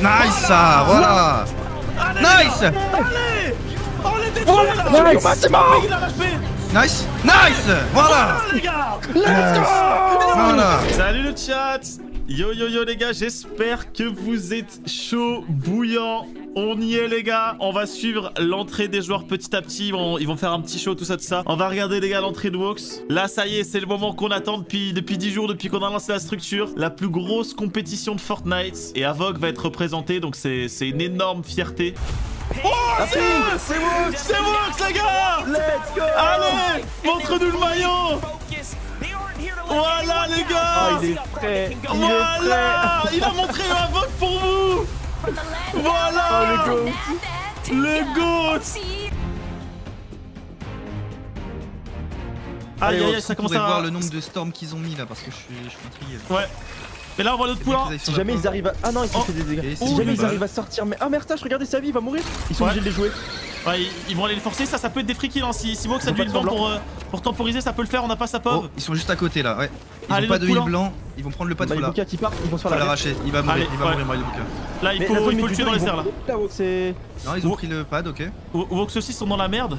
Nice ça, voilà. Nice. Allez. On les détruit là. Nice. C'est mort. Il a lâché. Nice. Nice. Voilà. Les gars. Let's go. Voilà. Salut le chat. Yo yo yo les gars, j'espère que vous êtes chaud, bouillant. On y est les gars. On va suivre l'entrée des joueurs petit à petit. Ils vont faire un petit show, tout ça, tout ça. On va regarder les gars l'entrée de Wox. Là ça y est, c'est le moment qu'on attend depuis 10 jours, depuis qu'on a lancé la structure. La plus grosse compétition de Fortnite. Et Avoc va être représenté, donc c'est une énorme fierté. Oh, c'est Wox. C'est Wox les gars. Let's go. Allez, montre-nous le maillot. Voilà les gars. Ah, il est frais. Voilà. Il a montré un Avoc pour vous. Voilà. Oh, le go. Le GOAT. Aïe aïe aïe, ça commence à voir le nombre de storms qu'ils ont mis là parce que je suis intrigué. Ouais. Et là on voit notre poulain. Si jamais ils arrivent à... Ah non, ils se fait des dégâts. Si jamais ils arrivent à sortir... Mais... Ah Mertage, regardez sa vie, il va mourir. Ils sont obligés de les jouer. Ouais, ils vont aller le forcer, ça peut être des free kills hein. Si Wox a du heal blanc pour temporiser, ça peut le faire, on n'a pas sa pauvre. Oh, ils sont juste à côté là, ouais. Ils Allez, ont pas de heal poulain. blanc, ils vont prendre le pas de là. Malibuka qui part, ils vont se faire Il va la l'arracher, il va mourir, Allez, il va mourir Malibuka. Là il faut le tuer dans les airs là. Non, ils ont pris le pad, ok. Wox aussi sont dans la merde.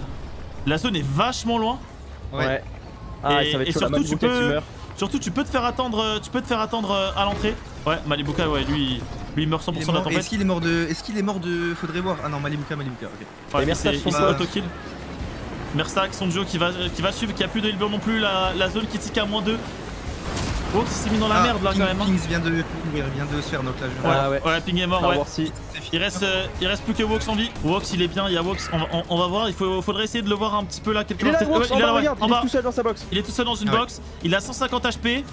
La zone est vachement loin. Ouais. Ah, ça va être chaud, la Malibuka qui meurt. Surtout tu peux te faire attendre, à l'entrée. Ouais, Malibuka, ouais, lui il meurt 100% de la tempête. Est-ce qu'il est mort de... Faudrait voir. Ah non, Malibuka, ok. Ouais, et Mersac, il s'est auto-kill. Mersac, son duo qui va suivre, qui a plus de heal blanc non plus, la zone critique à -2. Oh, il s'est mis dans la merde là quand même. Pings vient de se faire knock là. Ah ouais. Ouais, Ping est mort, ouais. Si. Il reste plus que Wox en vie. Wox il est bien, il y a Wox, on va voir, faudrait essayer de le voir un petit peu là quelque Il est là, part. Wox, en bas, regarde, il est tout seul dans sa box. Il est tout seul dans une box, il a 150 HP.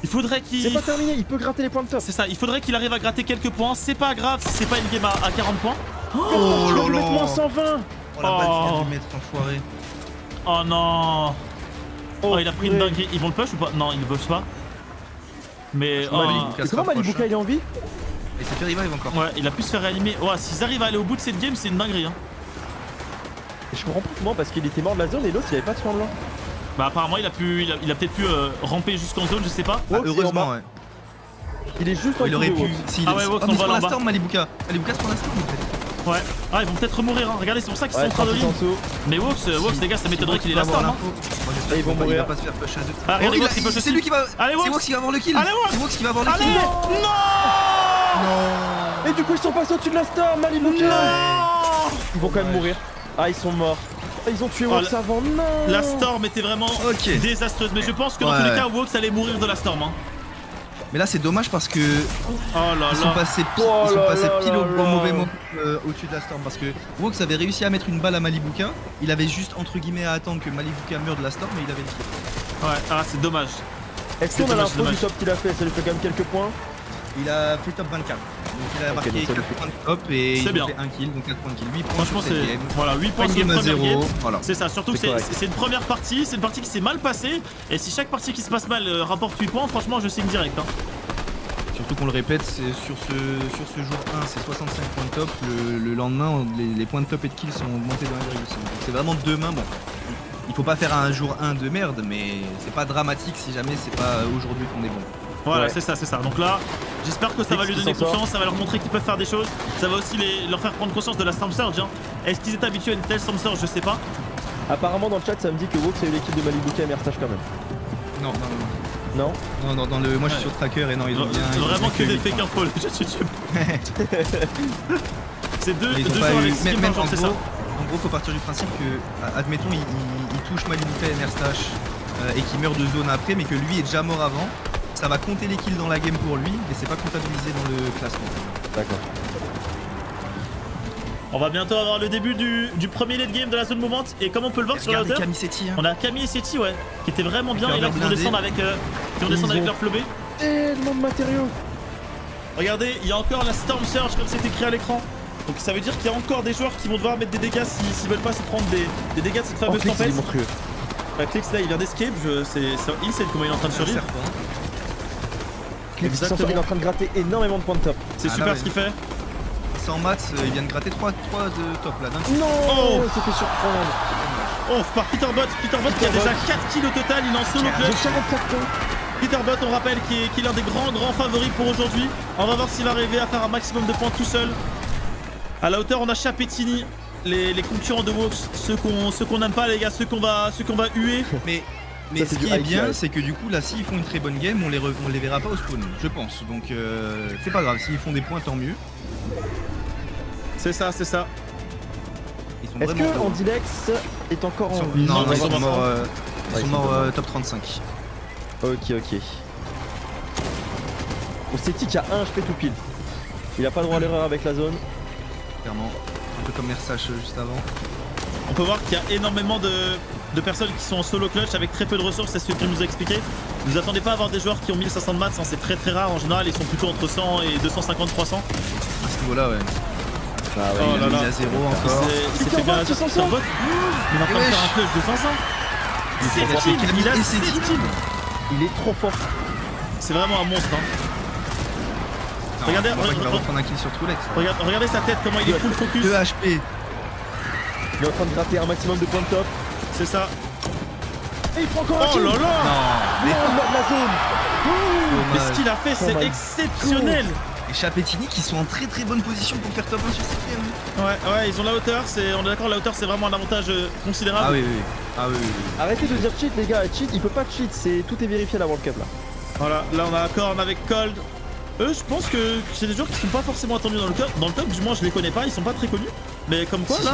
Il faudrait qu'il... C'est pas terminé, il peut gratter les points de top. C'est ça, il faudrait qu'il arrive à gratter quelques points. C'est pas grave si c'est pas une game à 40 points. Oh là là, moins 120. Oh la balle qui vient de mettre, enfoiré. Oh non. Oh, il a pris une dinguerie. Ils vont le push ou pas? Non, ils ne push pas. Mais comment Malibuka il est en vie? Et c'est fait revive encore. Ouais, il a pu se faire réanimer. Ouais, s'ils arrivent à aller au bout de cette game, c'est une dinguerie hein. Je comprends pas comment parce qu'il était mort de la zone et l'autre il avait pas de soin blanc. Bah apparemment il a peut-être pu ramper jusqu'en zone, je sais pas. Heureusement ouais. Il est juste en il aurait pu. Ah ouais, Wox, on va la storm Malibuka. Malibuka se prend la storm en fait. Ouais. Ah ils vont peut-être mourir hein. Regardez, c'est pour ça qu'ils sont en train de ligne. Mais Wox les gars, ça m'étonnerait qu'il ait la storm hein. Ils vont mourir. Il va pas se faire push à deux. Ah regardez Wox, il push aussi. C'est lui qui va. Allez C'est Wox qui va avoir le kill. C'est Wox qui va avoir le kill. Non. Et du coup ils sont passés au-dessus de la storm, Malibuka. Ils vont quand même mourir. Ah ils sont morts. Ils ont tué Wox avant, non. La storm était vraiment désastreuse, mais je pense que dans tous les cas Wox allait mourir de la storm hein. Mais là c'est dommage parce que ils sont passés pile au mauvais moment au-dessus de la storm parce que Wox avait réussi à mettre une balle à Malibuka, il avait juste entre guillemets à attendre que Malibuka meure de la storm mais il avait le kill. Ouais, ah c'est dommage. Est-ce qu'on a l'info du top qu'il a fait? Ça lui fait quand même quelques points. Il a fait top 24. Donc il a marqué 4 points de top et il a fait 1 kill, donc 4 points de kill. 8 points. Franchement c'est... Voilà, 8 points sur game à 0. Voilà. C'est ça, surtout que c'est une première partie, c'est une partie qui s'est mal passée. Et si chaque partie qui se passe mal rapporte 8 points, franchement je signe direct hein. Surtout qu'on le répète, c'est sur ce jour 1 c'est 65 points de top. Le lendemain les points de top et de kill sont augmentés de 1,5. Donc c'est vraiment demain, bon. Il faut pas faire un jour 1 de merde, mais c'est pas dramatique si jamais c'est pas aujourd'hui qu'on est bon. Voilà, c'est ça. Donc là, j'espère que ça va lui donner confiance, ça va leur montrer qu'ils peuvent faire des choses. Ça va aussi leur faire prendre conscience de la Storm Surge. Hein. Est-ce qu'ils étaient habitués à une telle Storm Surge? Je sais pas. Apparemment, dans le chat, ça me dit que Wox a eu l'équipe de Malibuka et Mertage quand même. Non. Moi je suis sur Tracker et non, ils ont bien. Vraiment que des fake infos, les jeux YouTube. C'est deux joueurs avec skin même c'est ça. En gros, faut partir du principe que, admettons, il touche Malibuka et Merstache et qu'il meurt de zone après, mais que lui est déjà mort avant. Ça va compter les kills dans la game pour lui, mais c'est pas comptabilisé dans le classement. D'accord. On va bientôt avoir le début du premier late game de la zone mouvante. Et comme on peut le voir sur la hauteur, on a Camille et Seti, ouais, qui étaient vraiment bien. Et là, qui vont descendre avec leur flobé. Tellement de matériaux. Regardez, il y a encore la Storm Surge comme c'est écrit à l'écran. Donc ça veut dire qu'il y a encore des joueurs qui vont devoir mettre des dégâts s'ils veulent pas se prendre des dégâts de cette fameuse tempête. Clix là il vient d'escape, c'est comment il est en train de survivre. Clix il est en train de gratter énormément de points de top. C'est super ce qu'il fait. Sans maths, il vient de gratter 3 de top là d'un coup. Non, il s'est fait surprendre. Oh, par Peterbot qui a déjà 4 kills au total, il est en solo clutch. J'ai 44 points. Peterbot, on rappelle, qui est l'un des grands favoris pour aujourd'hui. On va voir s'il va arriver à faire un maximum de points tout seul. À la hauteur, on a Chapettini, les concurrents de Wox, ceux qu'on n'aime pas, les gars, ceux qu'on va huer. Mais ce qui est bien, c'est que du coup, là, s'ils font une très bonne game, on les verra pas au spawn, je pense. Donc, c'est pas grave. S'ils font des points, tant mieux. C'est ça, c'est ça. Est-ce que Andilex est encore en vie? Non, ils sont morts top 35. Ok. On s'est dit qu'il y a un HP tout pile. Il a pas le droit à l'erreur avec la zone. Clairement. Un peu comme Mersache juste avant. On peut voir qu'il y a énormément de personnes qui sont en solo clutch avec très peu de ressources, c'est ce que nous a expliqué. Ne vous attendez pas à avoir des joueurs qui ont 1500 de maths, hein, c'est très rare. En général, ils sont plutôt entre 100 et 250-300. À ce niveau-là, ouais. Ah ouais, oh là là. Il est à 0 encore. C'était bien. Il est en train de faire un clutch de 105. Il a 7 kills. Il est trop fort. C'est vraiment un monstre. Hein. Non, regardez, il va reprendre un kill sur Troulex. Regardez sa tête, comment il est full focus. 2 HP. Il est en train de gratter un maximum de points de top. C'est ça. Et il prend encore un Oh kill. là là. Non. La zone. Mais ce qu'il a fait, c'est exceptionnel. Et Chapettini qui sont en très bonne position pour faire top 1 sur cette game. Ouais, ils ont la hauteur. On est d'accord, la hauteur, c'est vraiment un avantage considérable. Ah oui. Arrêtez de dire cheat, les gars. Cheat, il peut pas cheat. Tout est vérifié à la World Cup là. Voilà, là on a un Korn avec Cold. Eux, je pense que c'est des joueurs qui sont pas forcément attendus dans le top. Du moins, je les connais pas, ils sont pas très connus. Mais comme quoi, Si.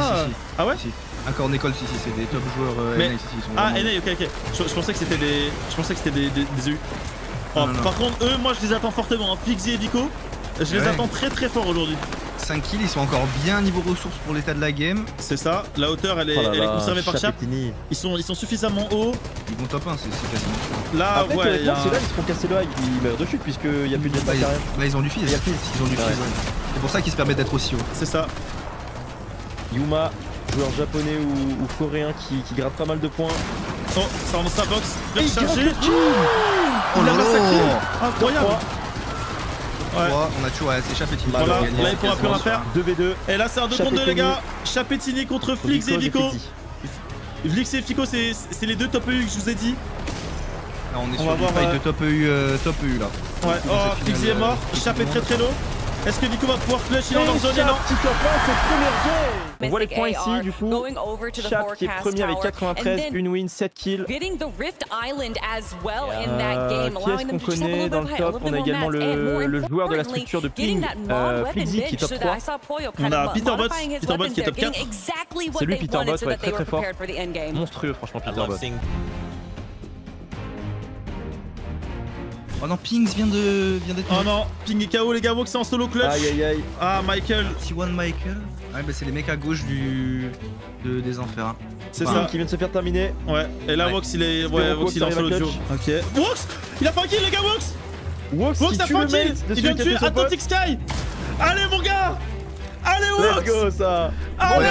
Ah ouais. Si. Un corps d'école, si, c'est des top joueurs Mais... NA, ils sont Ah, vraiment... NA, ok. Je pensais que c'était des EU. Non. Par contre, eux, moi je les attends fortement. Hein. Fixie et Vico, je les attends très fort aujourd'hui. 5 kills, ils sont encore bien niveau ressources pour l'état de la game. C'est ça, la hauteur elle est conservée par Chap. Ils sont suffisamment hauts. Ils vont top 1, c'est quasiment sûr. Là, après, ouais. c'est là, ils se font casser le high, ils meurent de chute puisqu'il n'y a plus de jetpack derrière. Bah, ils ont du fizz. Ils ont du fizz. C'est pour ça qu'ils se permettent d'être aussi haut. C'est ça. Yuma, joueur japonais ou coréen qui gratte pas mal de points. Oh, ça rentre sa box. Bien chargé. Oh Il là a là. massacré. Incroyable. Ouais. On a toujours Chapettini. Voilà, là il pourra plus rien faire. 2v2. Et là c'est un 2 contre 2 les gars. Chapettini contre Flix et Vico. Flix et Vico c'est les deux top EU que je vous ai dit. Là, on est sur une fight de top EU là. Ouais, oh Flix est mort, Chap est très low. Est-ce que Vico va pouvoir clutch? Il est en leur zone et non. On voit les points ici du coup. Chap qui est premier avec 93, une win, 7 kills. Qui est-ce qu'on connaît dans le top? On a également le joueur de la structure de Ping, Flixie qui est top 3. On a Peterbot qui est top 4. C'est lui Peterbot, ouais, très fort. Monstrueux franchement Peterbot. Oh non, Pings vient d'être... Oh non, Ping est KO les gars, Wox c'est en solo clutch. Aïe. Ah Michael. T1 Michael. Ouais bah c'est les mecs à gauche des enfers. Hein. C'est ça. Qui vient de se faire terminer. Ouais, et là Wox il est en solo duo. Ok. Wox, il a fait un kill les gars, Wox. Wox a fait un kill. Il vient de tuer Atlantic Sky. Allez mon gars. Allez Wox. Let's go ça. Allez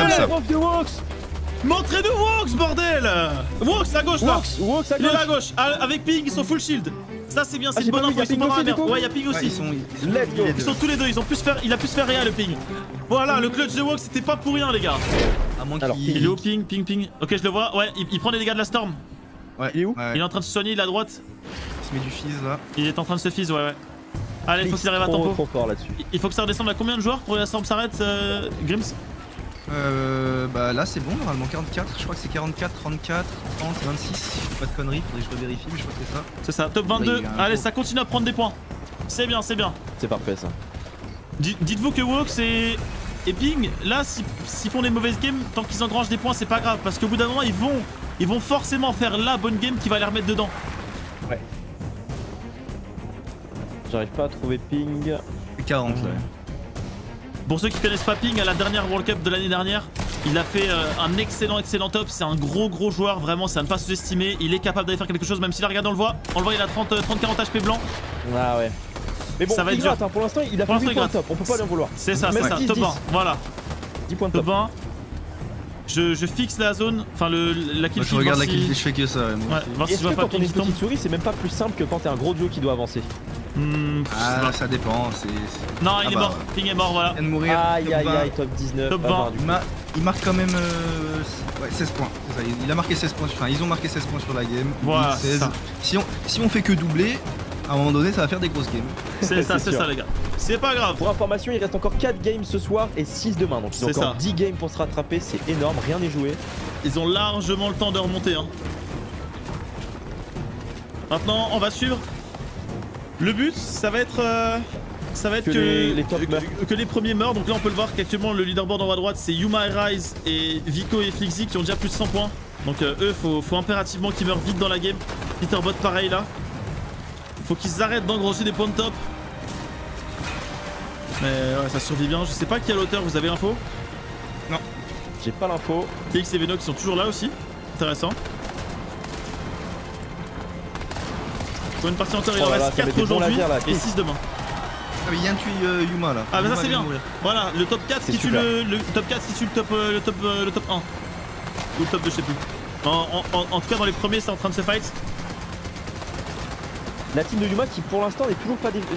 de Wox. Montrez de Wox bordel. Wox à gauche là. Wox à gauche. Il est là à gauche. Avec Ping, ils sont full shield. Ça c'est bien, c'est une bonne info, ils sont pas dans la merde. Ouais, y'a Ping aussi. Ils sont tous les deux, il a pu se faire rien le Ping. Voilà, le clutch de Wox c'était pas pour rien les gars. À moins qu'il... Il est au Ping. Ok, je le vois. Ouais, il prend les dégâts de la Storm. Ouais. Il est où? Il est en train de se soigner, il est à droite. Il se met du fizz là. Il est en train de se fizz, ouais. Allez, il faut qu'il arrive à tempo. Trop fort là-dessus. Il faut que ça redescende à combien de joueurs pour que la Storm s'arrête, Grims? Bah là c'est bon normalement 44, je crois que c'est 44, 34, 30, 26, je fais pas de conneries, faudrait que je revérifie mais je crois que c'est ça. C'est ça, top 22, allez ça continue à prendre des points. C'est bien. C'est parfait ça. Dites-vous que Wox et Ping, là s'ils font des mauvaises games, tant qu'ils engrangent des points c'est pas grave, parce qu'au bout d'un moment ils vont forcément faire la bonne game qui va les remettre dedans. Ouais. J'arrive pas à trouver Ping. 40 là. Pour ceux qui connaissent pas Ping, à la dernière World Cup de l'année dernière, il a fait un excellent top. C'est un gros joueur, vraiment, c'est à ne pas sous-estimer. Il est capable d'aller faire quelque chose, même si là, regardez, on le voit, il a 30-40 HP blanc. Ah ouais. Mais bon, ça va être gratte, dur. Hein, pour l'instant, il a fait 8 points top, on peut pas lui en vouloir. C'est ça, top 20, voilà. 10 points de top. Top 20. Je fixe la zone, enfin la kill feed. Je regarde la kill feed, je fais que ça. Ouais, voir si je vois pas quand on est Ping une qui tombe. petite souris, c'est même pas plus simple que quand t'es un gros duo qui doit avancer. Ah, ça dépend. Non, il est bah, mort. Ping est mort, voilà. Il vient de mourir. Aïe top aïe 20. aïe, top 19. Top pas 20. mort, du coup. Il marque quand même 16 points. C'est ça, il a marqué 16 points. Enfin, ils ont marqué 16 points sur la game. Voilà, 16. ça. Si on fait que doubler, à un moment donné, ça va faire des grosses games. C'est ça, c'est sûr. ça, les gars. C'est pas grave. Pour information, il reste encore 4 games ce soir et 6 demain. Donc ils ont C'est encore ça. 10 games pour se rattraper, c'est énorme, rien n'est joué. Ils ont largement le temps de remonter. Hein. Maintenant, on va suivre. Le but, ça va être que les top meurent. que les premiers meurent. Donc là, on peut le voir qu'actuellement, le leaderboard en haut à droite, c'est Yuma et Rise et Vico et Flixzy qui ont déjà plus de 100 points. Donc eux, faut impérativement qu'ils meurent vite dans la game. Peterbot, pareil là. Faut qu'ils arrêtent d'engrosser des points de top. Mais ouais, ça survit bien. Je sais pas quelle hauteur vous avez l'info. J'ai pas l'info. TX et Veno qui sont toujours là aussi. Intéressant. Pour une partie entière, il Oh en là là, reste ça met 4 des bons aujourd'hui lasers, là. et 6 demain. Ah, mais il y a un tué Yuma là. Ah, mais ça Yuma c'est vient bien. de mourir. Voilà, le top 4 C'est qui tue super. le top 4 qui tue le top 1. Ou le top 2, je sais plus. En tout cas, dans les premiers, c'est en train de se fight. La team de Yuma qui pour l'instant n'est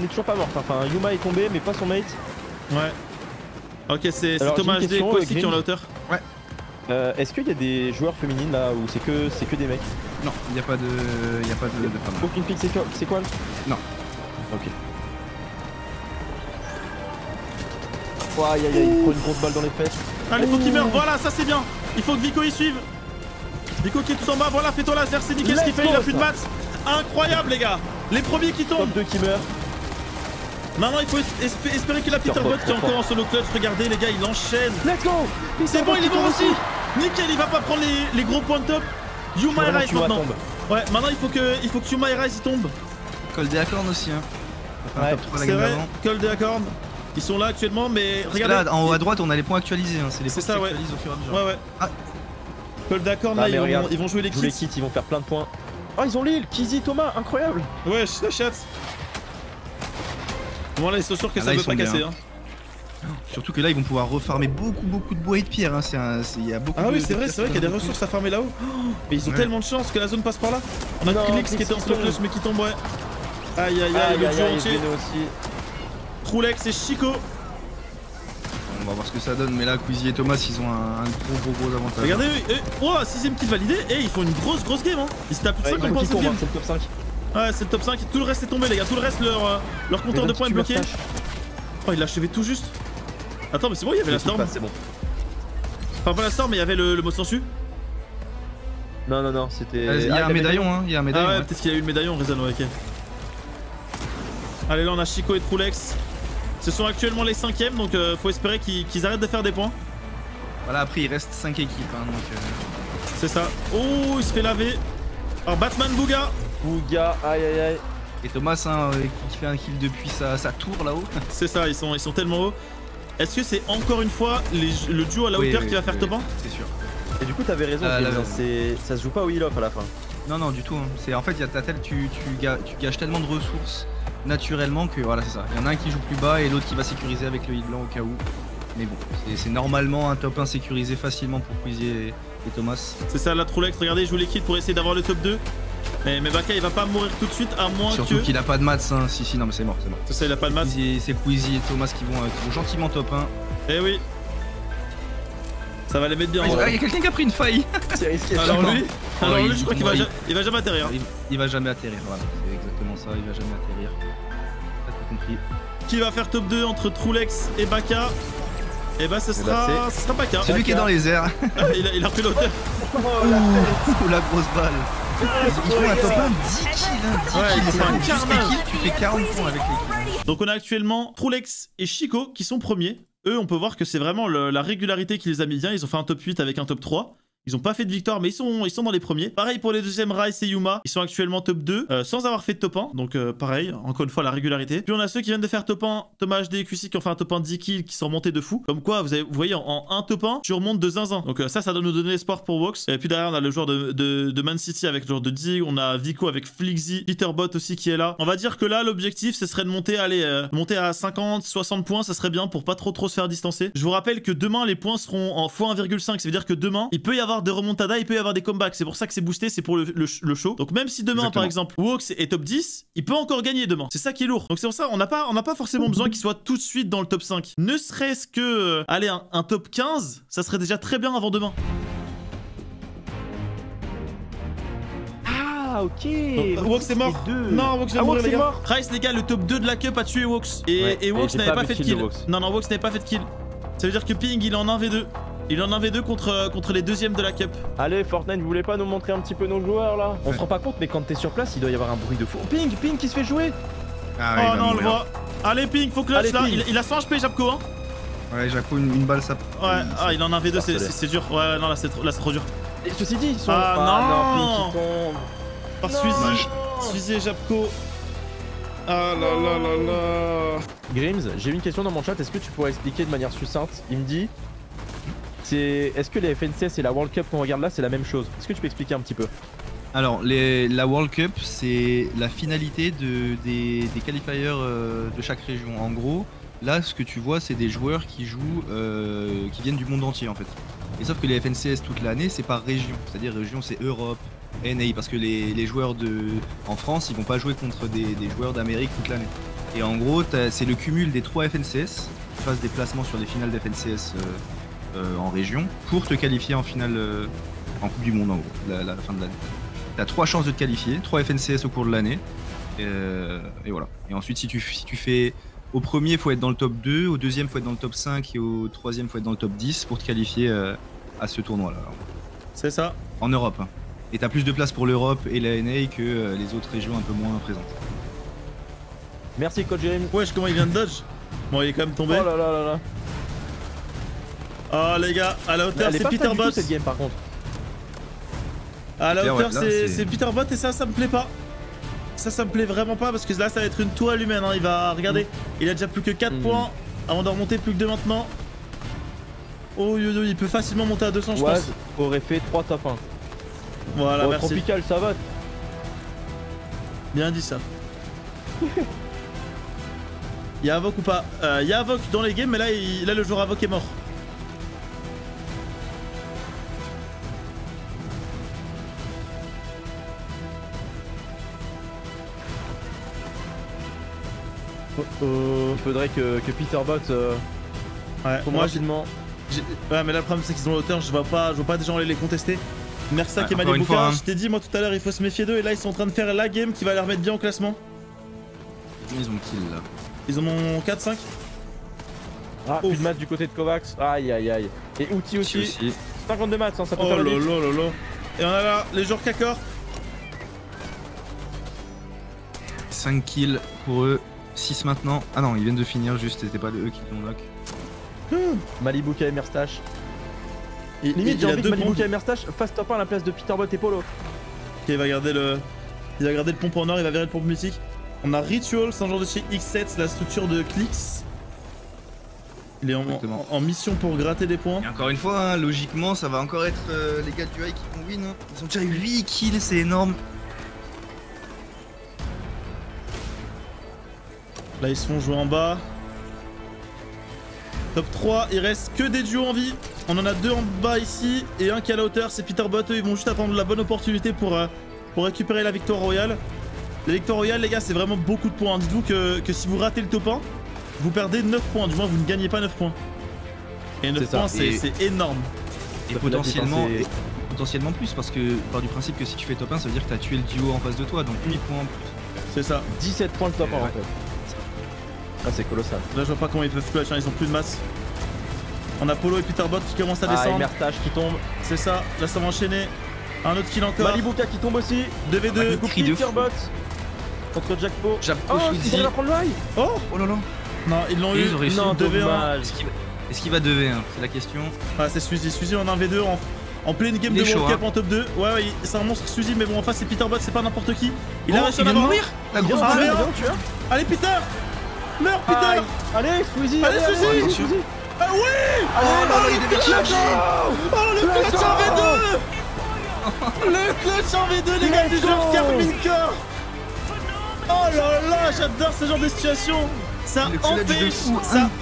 toujours pas morte. Enfin, Yuma est tombé mais pas son mate. Ouais. Ok, c'est Alors, Thomas j'ai une HD question, aussi qui ont Green. la hauteur. Est-ce qu'il y a des joueurs féminines là ou c'est que des mecs? Non, il n'y a pas de femmes. Aucune fille c'est quoi? Non. Ok. Oh, aïe aïe aïe, il prend une grosse balle dans les fesses. Allez, faut qu'il meure. Voilà, ça c'est bien. Il faut que Vico y suive. Vico qui est tout en bas. Voilà, fais-toi laser. C'est nickel ce qu'il Let's fait. Il a go, plus de ça. maths. Incroyable, les gars. Les premiers qui tombent. Top 2 qui meurt. Maintenant, il faut espérer qu'il a Peterbot qui est encore en solo clutch. Regardez, les gars, il enchaîne. Let's go. C'est bon, il est bon aussi. Nickel, il va pas prendre les gros points de top. Yuma et Rise maintenant. Ouais, maintenant il faut que Yuma et Rise y tombent. Col des Acorn aussi. Hein. Ça fait un Ouais, top 3 la C'est game vrai, d'avant. Cold et Acorn. Ils sont là actuellement, mais Parce que regardez. là, en haut à droite, on a les points actualisés. Hein. C'est les points C'est ça, qui ouais. s'actualisent au fur et à mesure. Ouais, ouais. Ah. Cold et Acorn, Ah, là, mais regarde, ils vont jouer les Tous les kits. kits, ils vont faire plein de points. Oh, ils ont l'île, Kizzy, Thomas, incroyable. Ouais, la chatte. Bon, là, ils sont sûrs que Ah, ça là, peut ils pas sont casser. bien. Hein. Surtout que là, ils vont pouvoir refarmer beaucoup de bois et de pierre. Hein. Il y a beaucoup Ah de- oui, c'est de vrai, pierres c'est vrai qu'il y a des qui ressources à farmer là-haut. Oh, mais ils ont Ouais. tellement de chance que la zone passe par là. On a Non, Klix qui était en Klix slow qui clutch tombe. mais qui tombe, ouais. Aïe aïe aïe, Aïe le aïe duo aïe, entier. Veno aussi. Troulex et Chico. On va voir ce que ça donne. Mais là, Quizzy et Thomas, ils ont un gros avantage. Regardez, oh, 6ème kill validé. Et ils font une grosse game, hein. Ils se tapent plus de Ouais, 50 il faut points qu'ils cette tombent, game. hein, c'est le top 5. Ouais, c'est le top 5. Tout le reste est tombé, les gars. Tout le reste, leur compteur de points est bloqué. Oh, il l'a achevé tout juste. Attends, mais c'est bon, il y avait la storm. C'est bon. Enfin, pas la storm, mais il y avait le mot sensu. Non, c'était. Il y a un médaillon. Hein. Il y a un Ah médaillon. ouais, ouais. peut-être qu'il y a eu le médaillon, Reason, ouais, ok. Allez, là, on a Chico et Troulex. Ce sont actuellement les 5ème, donc faut espérer qu'ils arrêtent de faire des points. Voilà, après, il reste 5 équipes. Hein, donc, C'est ça. Oh, il se fait laver. Alors, Batman Bouga. Bouga, aïe aïe aïe. Et Thomas, hein, qui fait un kill depuis sa tour là-haut. C'est ça, ils sont tellement hauts. Est-ce que c'est encore une fois le duo à la Oui, hauteur oui, qui va faire oui, top 1? C'est sûr. Et du coup, t'avais raison, Ah, James, là, hein, ça se joue pas au heal-off à la fin. Non, du tout. Hein. C'est en fait, tu gâches tellement de ressources naturellement que voilà, c'est ça. Il y en a un qui joue plus bas et l'autre qui va sécuriser avec le hit blanc au cas où. Mais bon, c'est normalement un top 1 sécurisé facilement pour Quizzy et Thomas. C'est ça, la Troulex. Regardez, il joue les kits pour essayer d'avoir le top 2. Mais Baka, il va pas mourir tout de suite, à moins Surtout que. qu'il a pas de maths. Hein. Si, non, mais c'est mort. C'est ça, il a pas de maths. C'est Quizzy et Thomas qui vont gentiment top 1. Eh oui. Ça va les mettre bien. Ah, il y ouais. a quelqu'un qui a pris une faille. C'est risqué. Alors D'accord. lui, je crois qu'il va, il- il va jamais atterrir. Il va jamais atterrir. Voilà, c'est exactement ça. Il va jamais atterrir. T'as tout compris. Qui va faire top 2 entre Troulex et Baka? Et bah, ce sera Baka. Celui qui est dans les airs. Il a pris l'auteur. Oh, la tête. Ouh, la grosse balle. Ils font un top 1 10 kills. Hein, 10 Ouais, kills. ils font un Juste les carnage. kills, tu fais 40 points avec les kills. Donc on a actuellement Troulex et Chico qui sont premiers. Eux, on peut voir que c'est vraiment la régularité qui les a mis bien. Ils ont fait un top 8 avec un top 3. Ils ont pas fait de victoire, mais ils sont dans les premiers. Pareil pour les deuxièmes, Rise et Yuma. Ils sont actuellement top 2, sans avoir fait de top 1. Donc pareil, encore une fois, la régularité. Puis on a ceux qui viennent de faire top 1, Thomas HD et QC qui ont fait un top 1 10 kills, qui sont remontés de fou. Comme quoi, vous voyez, en un top 1, tu remontes de zinzin. Donc ça doit nous donner espoir pour Wox. Et puis derrière, on a le joueur de Man City avec le joueur de Dig. On a Vico avec Flixzy, Peterbot aussi qui est là. On va dire que là, l'objectif, ce serait de monter, monter à 50, 60 points. Ça serait bien pour pas trop se faire distancer. Je vous rappelle que demain, les points seront en x1,5. Ça veut dire que demain, il peut y avoir avoir des remontadas, il peut y avoir des comebacks. C'est pour ça que c'est boosté, c'est pour le show. Donc même si demain, par exemple, Wox est top 10, il peut encore gagner demain. C'est ça qui est lourd. Donc c'est pour ça, on n'a pas forcément besoin qu'il soit tout de suite dans le top 5. Ne serait-ce que, allez, un top 15, ça serait déjà très bien avant demain. Ah, ok. Wox est mort. Non, Wox vient de mourir, les gars. Rice, les gars, le top 2 de la cup a tué Wox. Et Wox n'avait pas fait de kill. Non, Wox n'avait pas fait de kill. Ça veut dire que Ping, il est en 1v2. Il est en 1v2 contre les deuxièmes de la cup. Allez, Fortnite, vous voulez pas nous montrer un petit peu nos joueurs là? On se rend pas compte, mais quand t'es sur place, il doit y avoir un bruit de fou. Ping qui se fait jouer. Ah, oh non, on le voit. Allez, Ping, faut clutch là. Il a 100 HP, Japco. Hein. Ouais, Japco, une balle, ça. Ouais, il est en 1v2, c'est dur. Ouais, non, là, c'est trop dur. Et ceci dit, ils sont. Ah non, Ping qui tombe. Par Suzy et Japco. Ah là là là là. Grims, j'ai une question dans mon chat, est-ce que tu pourrais expliquer de manière succincte? Il me dit, est-ce que les FNCS et la World Cup qu'on regarde là, c'est la même chose? Est-ce que tu peux expliquer un petit peu? Alors, la World Cup, c'est la finalité des qualifiers de chaque région. En gros, là, ce que tu vois, c'est des joueurs qui jouent, qui viennent du monde entier en fait. Et sauf que les FNCS toute l'année, c'est par région. C'est-à-dire région, c'est Europe, NA, parce que les joueurs en France, ils vont pas jouer contre des joueurs d'Amérique toute l'année. Et en gros, c'est le cumul des 3 FNCS. Tu fasses des placements sur les finales d'FNCS en région pour te qualifier en finale en Coupe du Monde en gros, la fin de l'année. Tu as 3 chances de te qualifier, 3 FNCS au cours de l'année. Et voilà. Et ensuite, si tu fais au premier, il faut être dans le top 2, au deuxième, il faut être dans le top 5 et au troisième, il faut être dans le top 10 pour te qualifier à ce tournoi-là. C'est ça. En Europe. Hein. Et tu as plus de place pour l'Europe et la NA que les autres régions un peu moins présentes. Merci, coach Jérémy. Wesh, comment il vient de dodge? Bon, il est quand même tombé. Oh là là là là. Oh les gars, à la hauteur c'est Peter Bot. Cette game par contre. À la hauteur c'est Peter Bot et ça me plaît pas. Ça me plaît vraiment pas parce que là ça va être une toile humaine. Hein. Il va regarder, il a déjà plus que 4 points avant de remonter, plus que 2 maintenant. Oh yo yo, il peut facilement monter à 200 je pense. Aurait fait 3 top 1. Voilà, bon, merci. Tropical, ça va. Bien dit ça. Il y a Avoc ou pas? Il y a Avoc dans les games mais là le joueur Avoc est mort. Il faudrait que Peter Bot moi rapidement. Ouais mais là le problème c'est qu'ils ont la hauteur, je vois pas des gens aller les contester. Mersak et Malibuka, je t'ai dit moi tout à l'heure il faut se méfier d'eux et là ils sont en train de faire la game qui va les remettre bien au classement. Ils ont kill là. Ils en ont 4-5. Ah, plus de maths du côté de Kovacs. Aïe aïe aïe. Et Outi aussi. 52 maths, hein, ça peut faire le diff. Et on a là les joueurs Kakor. 5 kills pour eux, 6 maintenant. Ah non, ils viennent de finir juste, c'était pas eux qui l'ont knock. Malibuka et Merstache. Limite, j'ai envie que Malibuka et Merstache fassent top 1 à la place de Peter Bot et Polo. Ok, il va garder le pompe en or, il va virer le pompe mythique. On a Ritual, c'est un genre de chez X7, c'est la structure de Clix. Il est en mission pour gratter des points. Et encore une fois, hein, logiquement, ça va encore être les gars du high qui vont win. Hein. Ils ont déjà 8 kills, c'est énorme. Là, ils se font jouer en bas. Top 3, il reste que des duos en vie. On en a 2 en bas ici et un qui est à la hauteur, c'est Peter Bot. Eux, ils vont juste attendre la bonne opportunité pour récupérer la victoire royale. La victoire royale, les gars, c'est vraiment beaucoup de points. Dites-vous que si vous ratez le top 1, vous perdez 9 points. Du moins, vous ne gagnez pas 9 points. Et 9 points, c'est énorme. Et potentiellement plus, parce que par du principe que si tu fais top 1, ça veut dire que tu as tué le duo en face de toi, donc 8 points en plus. C'est ça. 17 points le top 1 en fait. Ah, c'est colossal. Là, je vois pas comment ils peuvent clutch, hein, ils ont plus de masse. On a Polo et Peter Bot qui commencent à descendre. Ah, et Merstache qui tombe. C'est ça, là ça va enchaîner. Un autre kill encore. Malibuka qui tombe aussi. 2v2. Peter Bot contre Jackpo. Jackpo, il va prendre le high. Oh là là. Non, ils l'ont eu. Non, 2v1. Est-ce qu'il va 2v1? C'est la question. Ah, c'est Suzy. Suzy en 1v2 en pleine game de World Cup en top 2. Ouais, c'est un monstre Suzy, mais bon, en face c'est Peter Bot, c'est pas n'importe qui. Il a réussi à mourir. La grosse Allez, Peter. Meurs, Peter. Allez, Suzy. Allez, Suzy. Ah oui. Oh là là, il devait charger. Oh, le clutch en V2. Le clutch en V2, les gars, du joueur Carmincore. Oh là là, j'adore ce genre de situation. Ça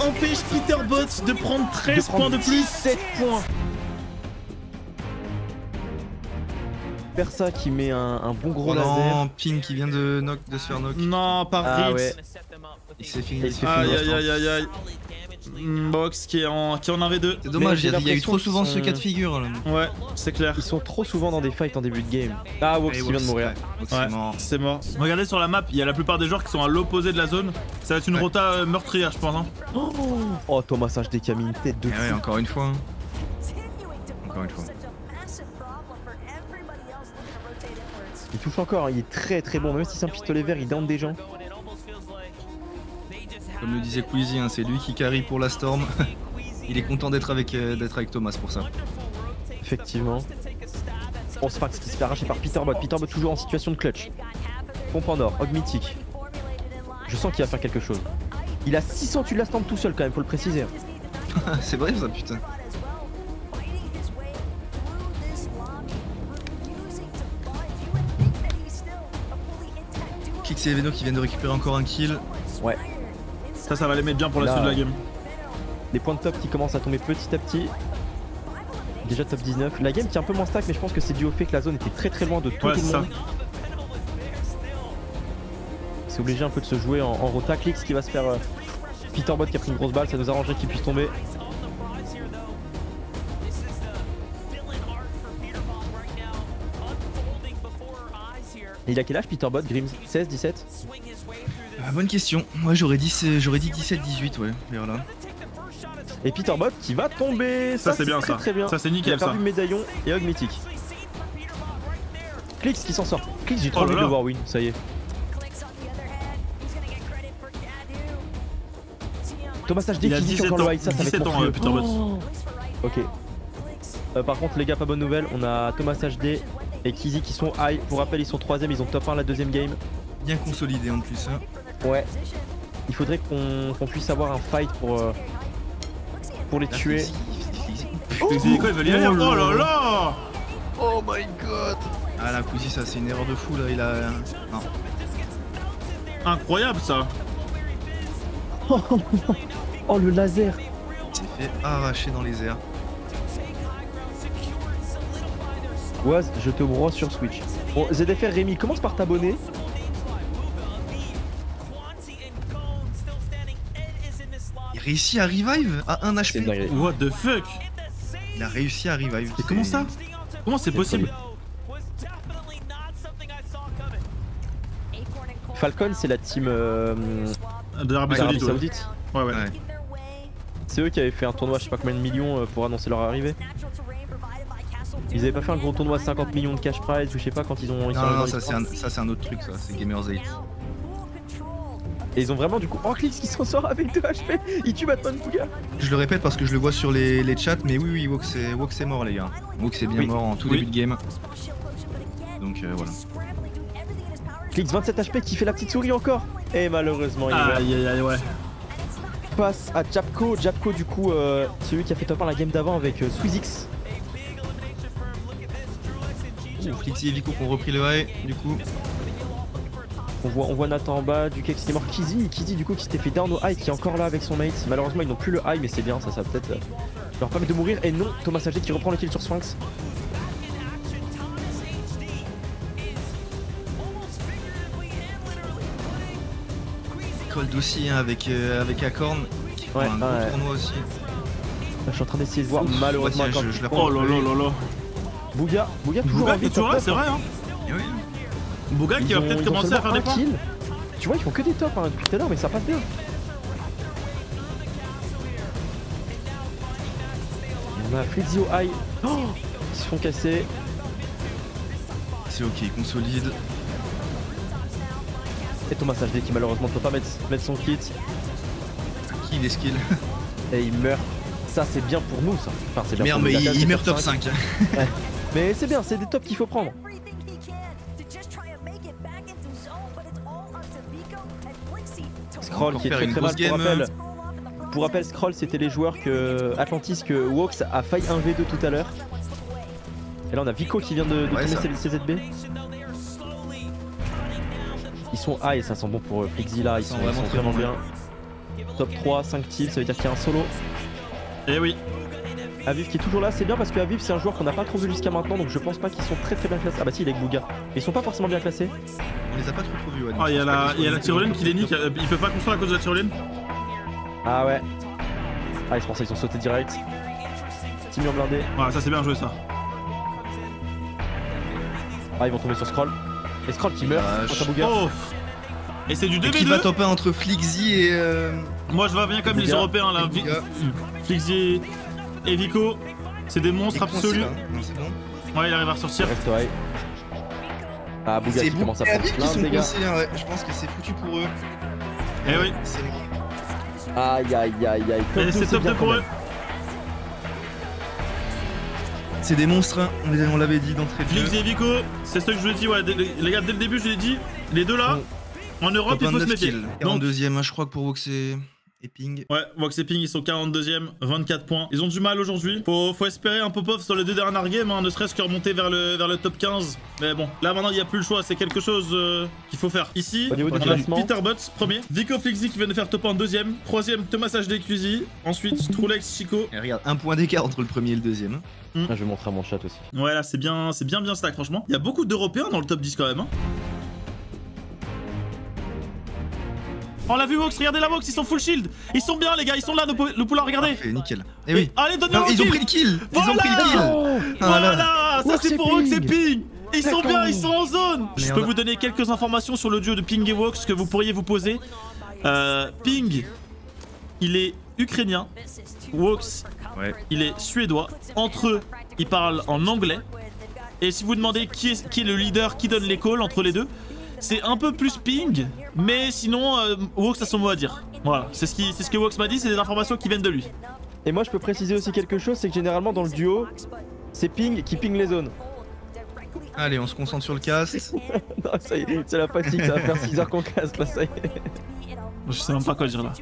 empêche Peter Bot de prendre 13 points de plus. 7 points. Persa qui met un bon gros Oh laser. non, Pin qui vient de se faire knock. Non, par Ah Ritz. ouais. Il s'est fini. Il s'est Aïe fini. aïe aïe aïe aïe. Box qui est en 1v2. C'est dommage, j'ai il y a eu l'impression trop souvent qu'ils ce sont- cas de figure là. Ouais, c'est clair. Ils sont trop souvent dans des fights en début de game. Ah, Wox Et qui vient de mourir. Wox, Ouais, c'est mort. c'est mort. Regardez sur la map, il y a la plupart des joueurs qui sont à l'opposé de la zone. Ça va être une Ouais. rota meurtrière, je pense. Hein. Oh, Thomas HD qui a mis une tête de Et ouais, fou. encore une fois. Encore une fois. Il touche encore, il est très très bon. Même si c'est un pistolet vert, il down des gens. Comme le disait Queasy, hein, c'est lui qui carry pour la Storm. Il est content d'être avec Thomas pour ça. Effectivement. On se Sphinx qui se fait arracher par Peterbot. Peterbot toujours en situation de clutch. Pompe en or, Hog mythique. Je sens qu'il va faire quelque chose. Il a 600 tu la stand tout seul quand même, faut le préciser. C'est vrai ça, putain. Kix et Eveno qui viennent de récupérer encore un kill. Ouais. Ça va les mettre bien pour la Là, suite de la game. Les points de top qui commencent à tomber petit à petit. Déjà top 19. La game qui est un peu moins stack, mais je pense que c'est dû au fait que la zone était très très loin de tout Ouais, le c'est ça. monde. C'est obligé un peu de se jouer en rota. Clix qui va se faire Peterbot qui a pris une grosse balle, ça nous arrangerait qu'il puisse tomber. Et il a quel âge Peterbot, Grims? 16, 17? Bonne question. Moi j'aurais dit 17-18, ouais, vers là. Et Peterbot qui va tomber. Ça, c'est bien, très, ça. très bien. Ça, c'est Il a nickel, ça. perdu le médaillon et Hog mythique. Clix qui s'en sort. Clix, j'ai trop Oh là envie de là. le voir win, ça y est. Thomas HD Il a qui dit 17 encore le ans. high, ça va être 17 ans, monstrueux. Peterbot. Oh. Ok. Par contre les gars, pas bonne nouvelle, on a Thomas HD et Kizzy qui sont high. Pour rappel, ils sont 3ème, ils ont top 1 la deuxième game. Bien consolidé en plus. Hein. Ouais. Il faudrait qu'on puisse avoir un fight pour les tuer. C'est quoi, il veut y aller? Oh là là! Oh my god. Ah la Queasy, ça c'est une erreur de fou là, il a... Non. Incroyable ça! Oh le laser. Il s'est fait arracher dans les airs. Oise, je te broie sur Switch. Bon, ZFR Rémi, commence par t'abonner. Il réussit à revive à 1 C'est HP. dingue. What the fuck? Il a réussi à revive. Mais comment ça? Comment c'est possible? Falcon, c'est la team D'Arabie d'Arabie Saoudite. Saoudite. Ouais, ouais. Ouais. C'est eux qui avaient fait un tournoi, je sais pas combien de millions pour annoncer leur arrivée. Ils avaient pas fait un gros tournoi 50 millions de cash prize ou je sais pas quand ils sont Non, non, arrivés dans ça l'e-sport. c'est un autre truc, ça, c'est Gamers 8. Et ils ont vraiment du coup Clix qui s'en sort avec 2 HP. Il tue Batman Bouga. Je le répète parce que je le vois sur les chats, mais oui, Wox est mort, les gars. Wox est bien Oui. mort en tout Oui. début de game. Donc voilà. Clix 27 HP qui fait la petite souris encore. Et malheureusement il meurt. Aïe aïe aïe, ouais. Passe à Japco. Japco du coup celui qui a fait top 1 la game d'avant avec Swizix. Flixi et Vico qui ont repris le high, du coup. On voit Nathan en bas, du Kex qui est mort. Kizzy du coup qui s'était fait down au high qui est encore là avec son mate. Malheureusement ils n'ont plus le high mais c'est bien, ça va peut-être leur permettre de mourir. Et non, Thomas HD qui reprend le kill sur Sphinx. Cold aussi hein, avec Acorn qui prend Ouais, un gros ouais. tournoi aussi. Je suis en train d'essayer de voir malheureusement Ouais, tiens, Acorn je qui la prend. Oh là là là là. Bouga toujours Bouga en qui est vie, toujours là, top c'est 9, vrai hein. Et oui. Bouga qui Ils va ont- peut-être ils ont commencer à faire seulement des un points. kill. Tu vois, ils font que des tops hein, depuis tout à l'heure, mais ça passe bien. On a Flizzy au high. Oh, ils se font casser. C'est ok, il consolide. Et Thomas HD qui malheureusement ne peut pas mettre son kit. Qui les skills. Et il meurt. Ça, c'est bien pour nous, ça. Enfin, c'est bien Merde, pour nous. mais La classe, il c'est meurt top 5. Mais c'est bien, c'est des tops qu'il faut prendre. Scroll Encore qui est faire très une très mal grosse pour game. rappel. Pour rappel, Scroll c'était les joueurs que Atlantis, que Wox a failli 1v2 tout à l'heure. Et là on a Vico qui vient de Ouais, tourner ça. CZB. Ils sont high et ça sent bon pour Flixi là, ils sont vraiment très vraiment bons, bien. Top 3, 5 kills, ça veut dire qu'il y a un solo. Eh oui. Aviv qui est toujours là, c'est bien parce que Aviv c'est un joueur qu'on n'a pas trop vu jusqu'à maintenant, donc je pense pas qu'ils sont très bien classés. Ah bah si, il est avec Bouga. Ils sont pas forcément bien classés. On les a pas trop vus, ouais. Ah, il y a la tyrolienne qui les nique. Il peut pas construire à cause de la tyrolienne. Ah ouais. Ah, c'est pour ça qu'ils sont sautés direct. Petit mur blindé. Ouais, ça c'est bien joué ça. Ah, ils vont tomber sur Scroll. Et Scroll qui meurt face à Bouga. Oh. Et c'est du 2v2. Qui va top 1 entre Flixzy et. Moi je vois bien comme les Bouga. Européens là. Flixzy et Vico. C'est des monstres absolus. Non, c'est bon. Ouais, il arrive à ressortir. Reste ouais. Ah, Bouga C'est qui commence à Bouga prendre qui plein de sont dégâts. coincés, hein, ouais. Je pense que c'est foutu pour eux. Eh oui. Aïe aïe aïe aïe. Et c'est top 2 pour eux. C'est des monstres, hein. On l'avait dit d'entrée de jeu. Flix et Vico, c'est ce que je vous ai dit, ouais, les gars, dès le début, je l'ai dit, les deux là, en Europe, il faut se méfier. Donc, 42ème, je crois que pour Vox et Ping. ouais, Vox et Ping, ils sont 42ème, 24 points. Ils ont du mal aujourd'hui. Faut espérer un pop-off sur les deux dernières games, hein, ne serait-ce que remonter vers le top 15. Mais bon, là maintenant, il n'y a plus le choix, c'est quelque chose qu'il faut faire. Ici, Au niveau du on a classement. Peter Butts, premier. Vico Flixzy qui vient de faire top 1, deuxième. Troisième, Thomas HD Cluzy. Ensuite, Trulex Chico. Et regarde, un point d'écart entre le premier et le deuxième. Ah, je vais montrer à mon chat aussi. Ouais, là, c'est bien stack, franchement. Il y a beaucoup d'Européens dans le top 10 quand même, hein. On l'a vu Vox, regardez la Vox, ils sont full shield. Ils sont bien les gars, ils sont là, le poulain, regardez. Parfait, nickel. Et oui. Allez, donnez-leur Non, un ils ont kill. pris le kill. Ils Voilà. ont pris le kill. Voilà, ça Vox c'est et pour Vox et Ping. Ping. Ils sont D'accord. bien, ils sont en zone. Je Merde. peux vous donner quelques informations sur le duo de Ping et Vox que vous pourriez vous poser. Ping, il est ukrainien. Vox, Ouais. il est suédois. Entre eux, ils parlent en anglais. Et si vous demandez qui est le leader, qui donne les calls entre les deux, c'est un peu plus Ping, mais sinon, Vox a son mot à dire. Voilà, c'est ce que Vox m'a dit, c'est des informations qui viennent de lui. Et moi je peux préciser aussi quelque chose, c'est que généralement dans le duo, c'est Ping qui ping les zones. Allez, on se concentre sur le cast. Non, ça y est, c'est la fatigue, ça va faire 6 heures qu'on casse là, ça y est. Je sais même pas quoi dire là.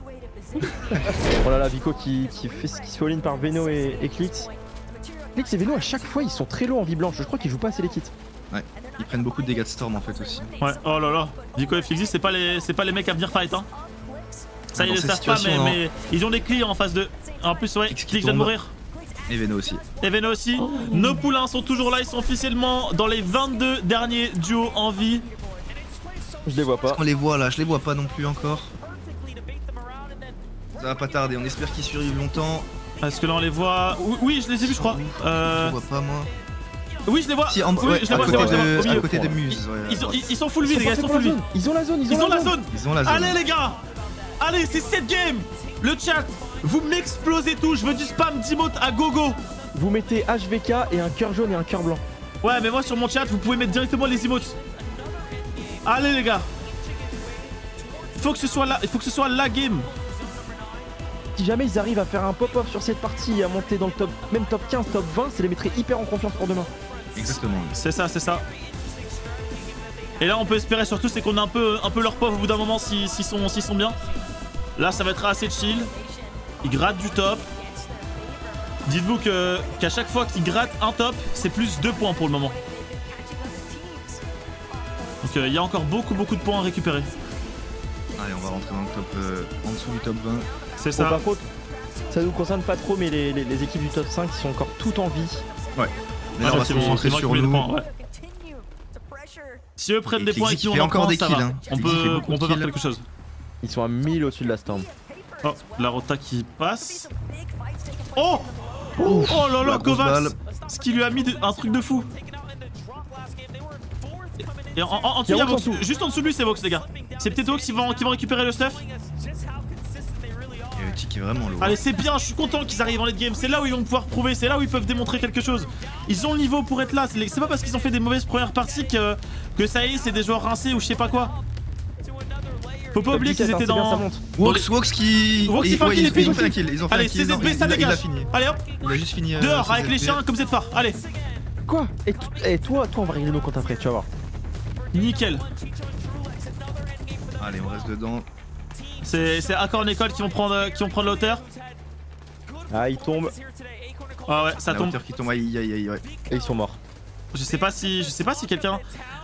Oh là là, Vico qui se fait all-in par Veno et Clix. Clix et Veno à chaque fois ils sont très low en vie blanche, je crois qu'ils jouent pas assez les kits. Ouais. Ils prennent beaucoup de dégâts de storm en fait aussi. Ouais, oh là là. Vico et Flixzy, c'est pas les mecs à venir fight, hein. Ça, ils Dans le ces savent pas, situations, mais ils ont des clears en face d'eux. En plus, ouais, Clix qui Clix vient de tombe. mourir. Et Veno aussi. Et Veno aussi. Nos poulains sont toujours là, ils sont officiellement dans les 22 derniers duos en vie. Je les vois pas. On les voit là, je les vois pas non plus encore. Ça va pas tarder, on espère qu'ils survivent longtemps. Est-ce que là on les voit? Oui, je les ai vus, je crois. Je les vois pas moi. Oui, je les vois. Si, en, Oui, ouais, je les à vois, côté je les vois, au de, à milieu. côté de Muse. Ouais, Ils sont full vie, les gars, ils sont full vie. Ils ont la zone, Ils ont la zone. Ils ont la zone. Allez les gars. Allez, c'est cette game. Le chat, vous m'explosez tout. Je veux du spam d'emote à gogo. Vous mettez HVK et un cœur jaune et un cœur blanc. Ouais, mais moi sur mon chat, vous pouvez mettre directement les emotes. Allez les gars. Il faut que ce soit la game. Si jamais ils arrivent à faire un pop-off sur cette partie et à monter dans le top, même top 15, top 20, ça les mettrait hyper en confiance pour demain. Exactement. C'est ça, c'est ça. Et là, on peut espérer surtout, c'est qu'on a un peu leur pauvre au bout d'un moment s'ils sont bien. Là, ça va être assez chill. Ils grattent du top. Dites-vous qu'à chaque fois qu'ils grattent un top, c'est plus 2 points pour le moment. Donc il y a encore beaucoup de points à récupérer. Allez, on va rentrer dans le top, en dessous du top 20. C'est Bon, ça. par contre, ça nous concerne pas trop, mais les équipes du top 5 qui sont encore toutes en vie. Ouais. Mais là, on va se concentrer sur nous. nous. Ouais. Si eux prennent Et des points et Clixzy qu'ils fait ont encore des ça kills, va. hein. On Clixzy fait peut beaucoup de faire kills. quelque chose. Ils sont à 1000 au-dessus de la storm. Oh, la rota qui passe. Oh Ouf, oh là là, la grosse Kovacs. balle. Ce qui lui a mis un truc de fou. Et en dessous, il y a Vox. Juste en dessous de lui, c'est Vox, les gars. C'est peut-être Vox qui vont récupérer le stuff. Et le tic est vraiment lourd. Allez, c'est bien, je suis content qu'ils arrivent en late game. C'est là où ils vont pouvoir prouver, c'est là où ils peuvent démontrer quelque chose. Ils ont le niveau pour être là. C'est pas parce qu'ils ont fait des mauvaises premières parties que ça y est, c'est des joueurs rincés ou je sais pas quoi. Faut pas oublier qu'ils étaient dans. Wox qui. Wox, il fait un kill, Ils ont fait un kill. Ils ont fait Allez, un kill. CZB, ça Il a dégage. fini. Allez hop, Il a juste fini. dehors avec les CZB. chiens comme cette phare. Allez, Quoi? Et toi, on va régler nos comptes après, tu vas voir. nickel. Allez, on reste dedans. C'est Accord Nicole qui vont prendre la hauteur. Ah, ils tombent Ah ouais, ça La tombe. hauteur qui tombe. Aïe, aïe, aïe, ouais. et ils sont morts. Je sais pas si quelqu'un.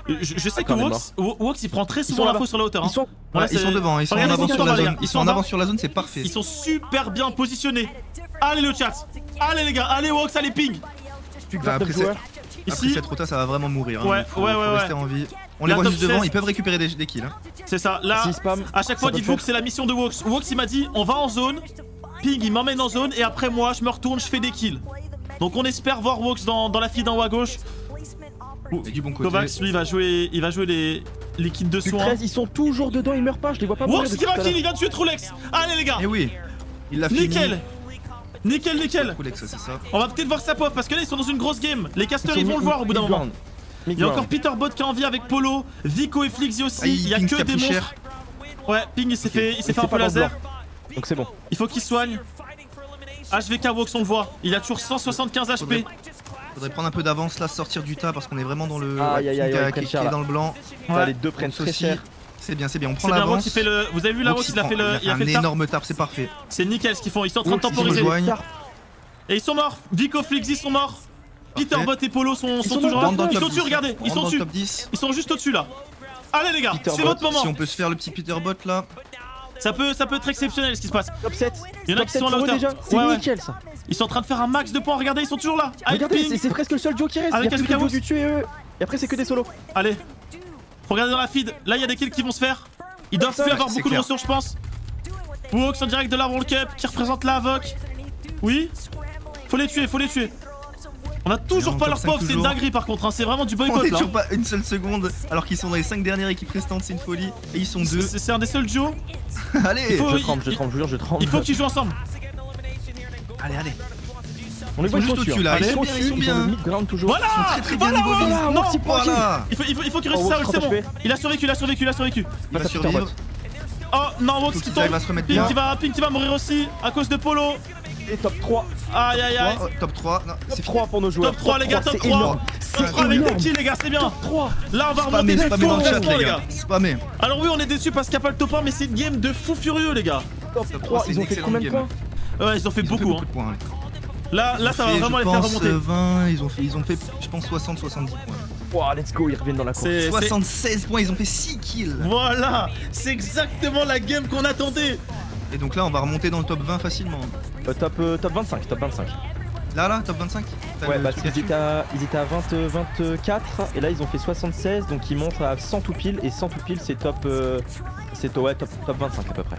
Je sais que Accord est Wox il prend très Ils souvent sont l'info sur la hauteur. Ils sont. Ouais, Ils sont devant. Ils sont en Regardez, avance sur la les gars. zone. Ils sont en avance sur la zone, c'est parfait. Ils sont super bien positionnés. Allez le chat. Allez les gars, allez Wox, allez ping. Plus que Bah, 29 après, joueurs. Après Ici, cette rota, ça va vraiment mourir. Hein. Ouais, Faut ouais. rester en vie. On les Là, voit top juste devant, 16. ils peuvent récupérer des kills. Hein. c'est ça. Là, Si spam. à chaque fois, ça peut dites-vous le que c'est la mission de Wox. Wox, il m'a dit, on va en zone. Ping, il m'emmène en zone. Et après, moi, je me retourne, je fais des kills. Donc, on espère voir Wox dans la feed en haut à gauche. Et du bon côté. Kovacs, lui, il va jouer les kits de Plus soins. 13, ils sont toujours dedans, ils meurent pas, je les vois pas mourir. Wox depuis qui va tout à kill, l'heure. il vient de tuer Trolex. Allez les gars. Et oui, il l'a fini. Nickel. Nickel. Cool, ça, c'est ça. On va peut-être voir sa pop parce que là, ils sont dans une grosse game. Les casters, sont ils vont le voir au bout d'un moment. Il y a encore Peterbot qui est en vie avec Polo, Vico et Flixi aussi. Il y a que des monstres. Ouais, Ping il s'est fait un peu laser. Donc c'est bon. Il faut qu'il soigne. HVK Wox, on le voit. Il a toujours 175 HP. Faudrait prendre un peu d'avance là, sortir du tas parce qu'on est vraiment dans le. Aïe, aïe, aïe, King ils qui prennent est cher, là. dans le blanc. Là, les deux prennent Wox très aussi. cher. C'est bien, on prend C'est bien Wox l'avance. qui fait le. Vous avez vu là Wox, il a fait le. Il a fait un le tap. énorme tap, c'est parfait. C'est nickel ce qu'ils font. Ils sont en train de Wox, ils temporiser. rejoignent. Et ils sont morts. Vico, Flixi sont morts. Peterbot et Polo sont sont toujours là. dans le Ils top sont dessus, 10. regardez. Ils sont Dans le dessus. top 10. Ils sont juste au-dessus là. Allez les gars, c'est Peterbot, votre moment. Si on peut se faire le petit Peterbot là. Ça peut être exceptionnel ce qui se passe. Top 7. Il y en a Top qui 7 sont à la pour eux hauteur. déjà. C'est Ouais, ouais. nickel ça. Ils sont en train de faire un max de points. Regardez, ils sont toujours là. Regardez, Ping. c'est presque le seul duo qui reste. Avec Il y a plus que HVK le duo du tuer eux. Et après, c'est que des solos. Allez. Regardez dans la feed. Là, il y a des kills qui vont se faire. Ils doivent plus avoir c'est beaucoup de clair. ressources, je pense. Wox en direct de la World Cup qui représente la Avoc. Oui. Faut les tuer. On a toujours en pas top leur 5 pop, c'est une toujours. dinguerie par contre. Hein. C'est vraiment du On boycott est là. toujours pas une seule seconde alors qu'ils sont dans les 5 dernières équipes restantes, c'est une folie. Et ils sont deux. C'est un des seuls duos. Allez, faut- Je tremble, je vous jure, je tremble. Il faut qu'ils jouent ensemble. allez. On les voit Ils sont juste dessus, au-dessus, là. hein. Ils sont dessus, bien, ils sont ont bien. le mid-ground toujours. Voilà. Ils sont très très bien niveau Voilà. build. Non, Wox, Voilà. Il faut qu'ils Oh, réussissent ça, Wox, c'est bon. 30 HP. Il a survécu. Il va Face à survivre. Peterbot. Oh non, Wox Faut qui qu'ils tombe. arrivent à se remettre Ping bien. qui va mourir aussi à cause de Polo. Et top 3. Aïe aïe aïe. Top 3. Non, Top c'est 3 pour nos joueurs. Top 3 les gars, top c'est 3. énorme. Top 3 avec des énorme. kills les gars, c'est bien. Top 3. Là on va Spammez, remonter spammez dans le fort chat classement, les gars. Spammez. Alors oui on est déçus parce qu'il n'y a pas le top 1 mais c'est une game de fou furieux les gars. Top 3. c'est Ils une ont fait excellente combien de game. points? Ouais ils ont fait Ils ont fait beaucoup beaucoup hein. de points. Là ça va Ils ont vraiment fait, les je faire pense, remonter. 20, ils ont fait je pense 60-70 points. Wow, let's go, ils reviennent dans la course. C'est 76 points, ils ont fait 6 kills. voilà, c'est exactement la game qu'on attendait. Et donc là on va remonter dans le top 20 facilement. Top 25, top 25. Là, top 25. T'as Ouais, le bah truc ils là-dessus étaient à 24 et là ils ont fait 76 donc ils montent à 100 tout pile et 100 tout pile c'est top 25 à peu près.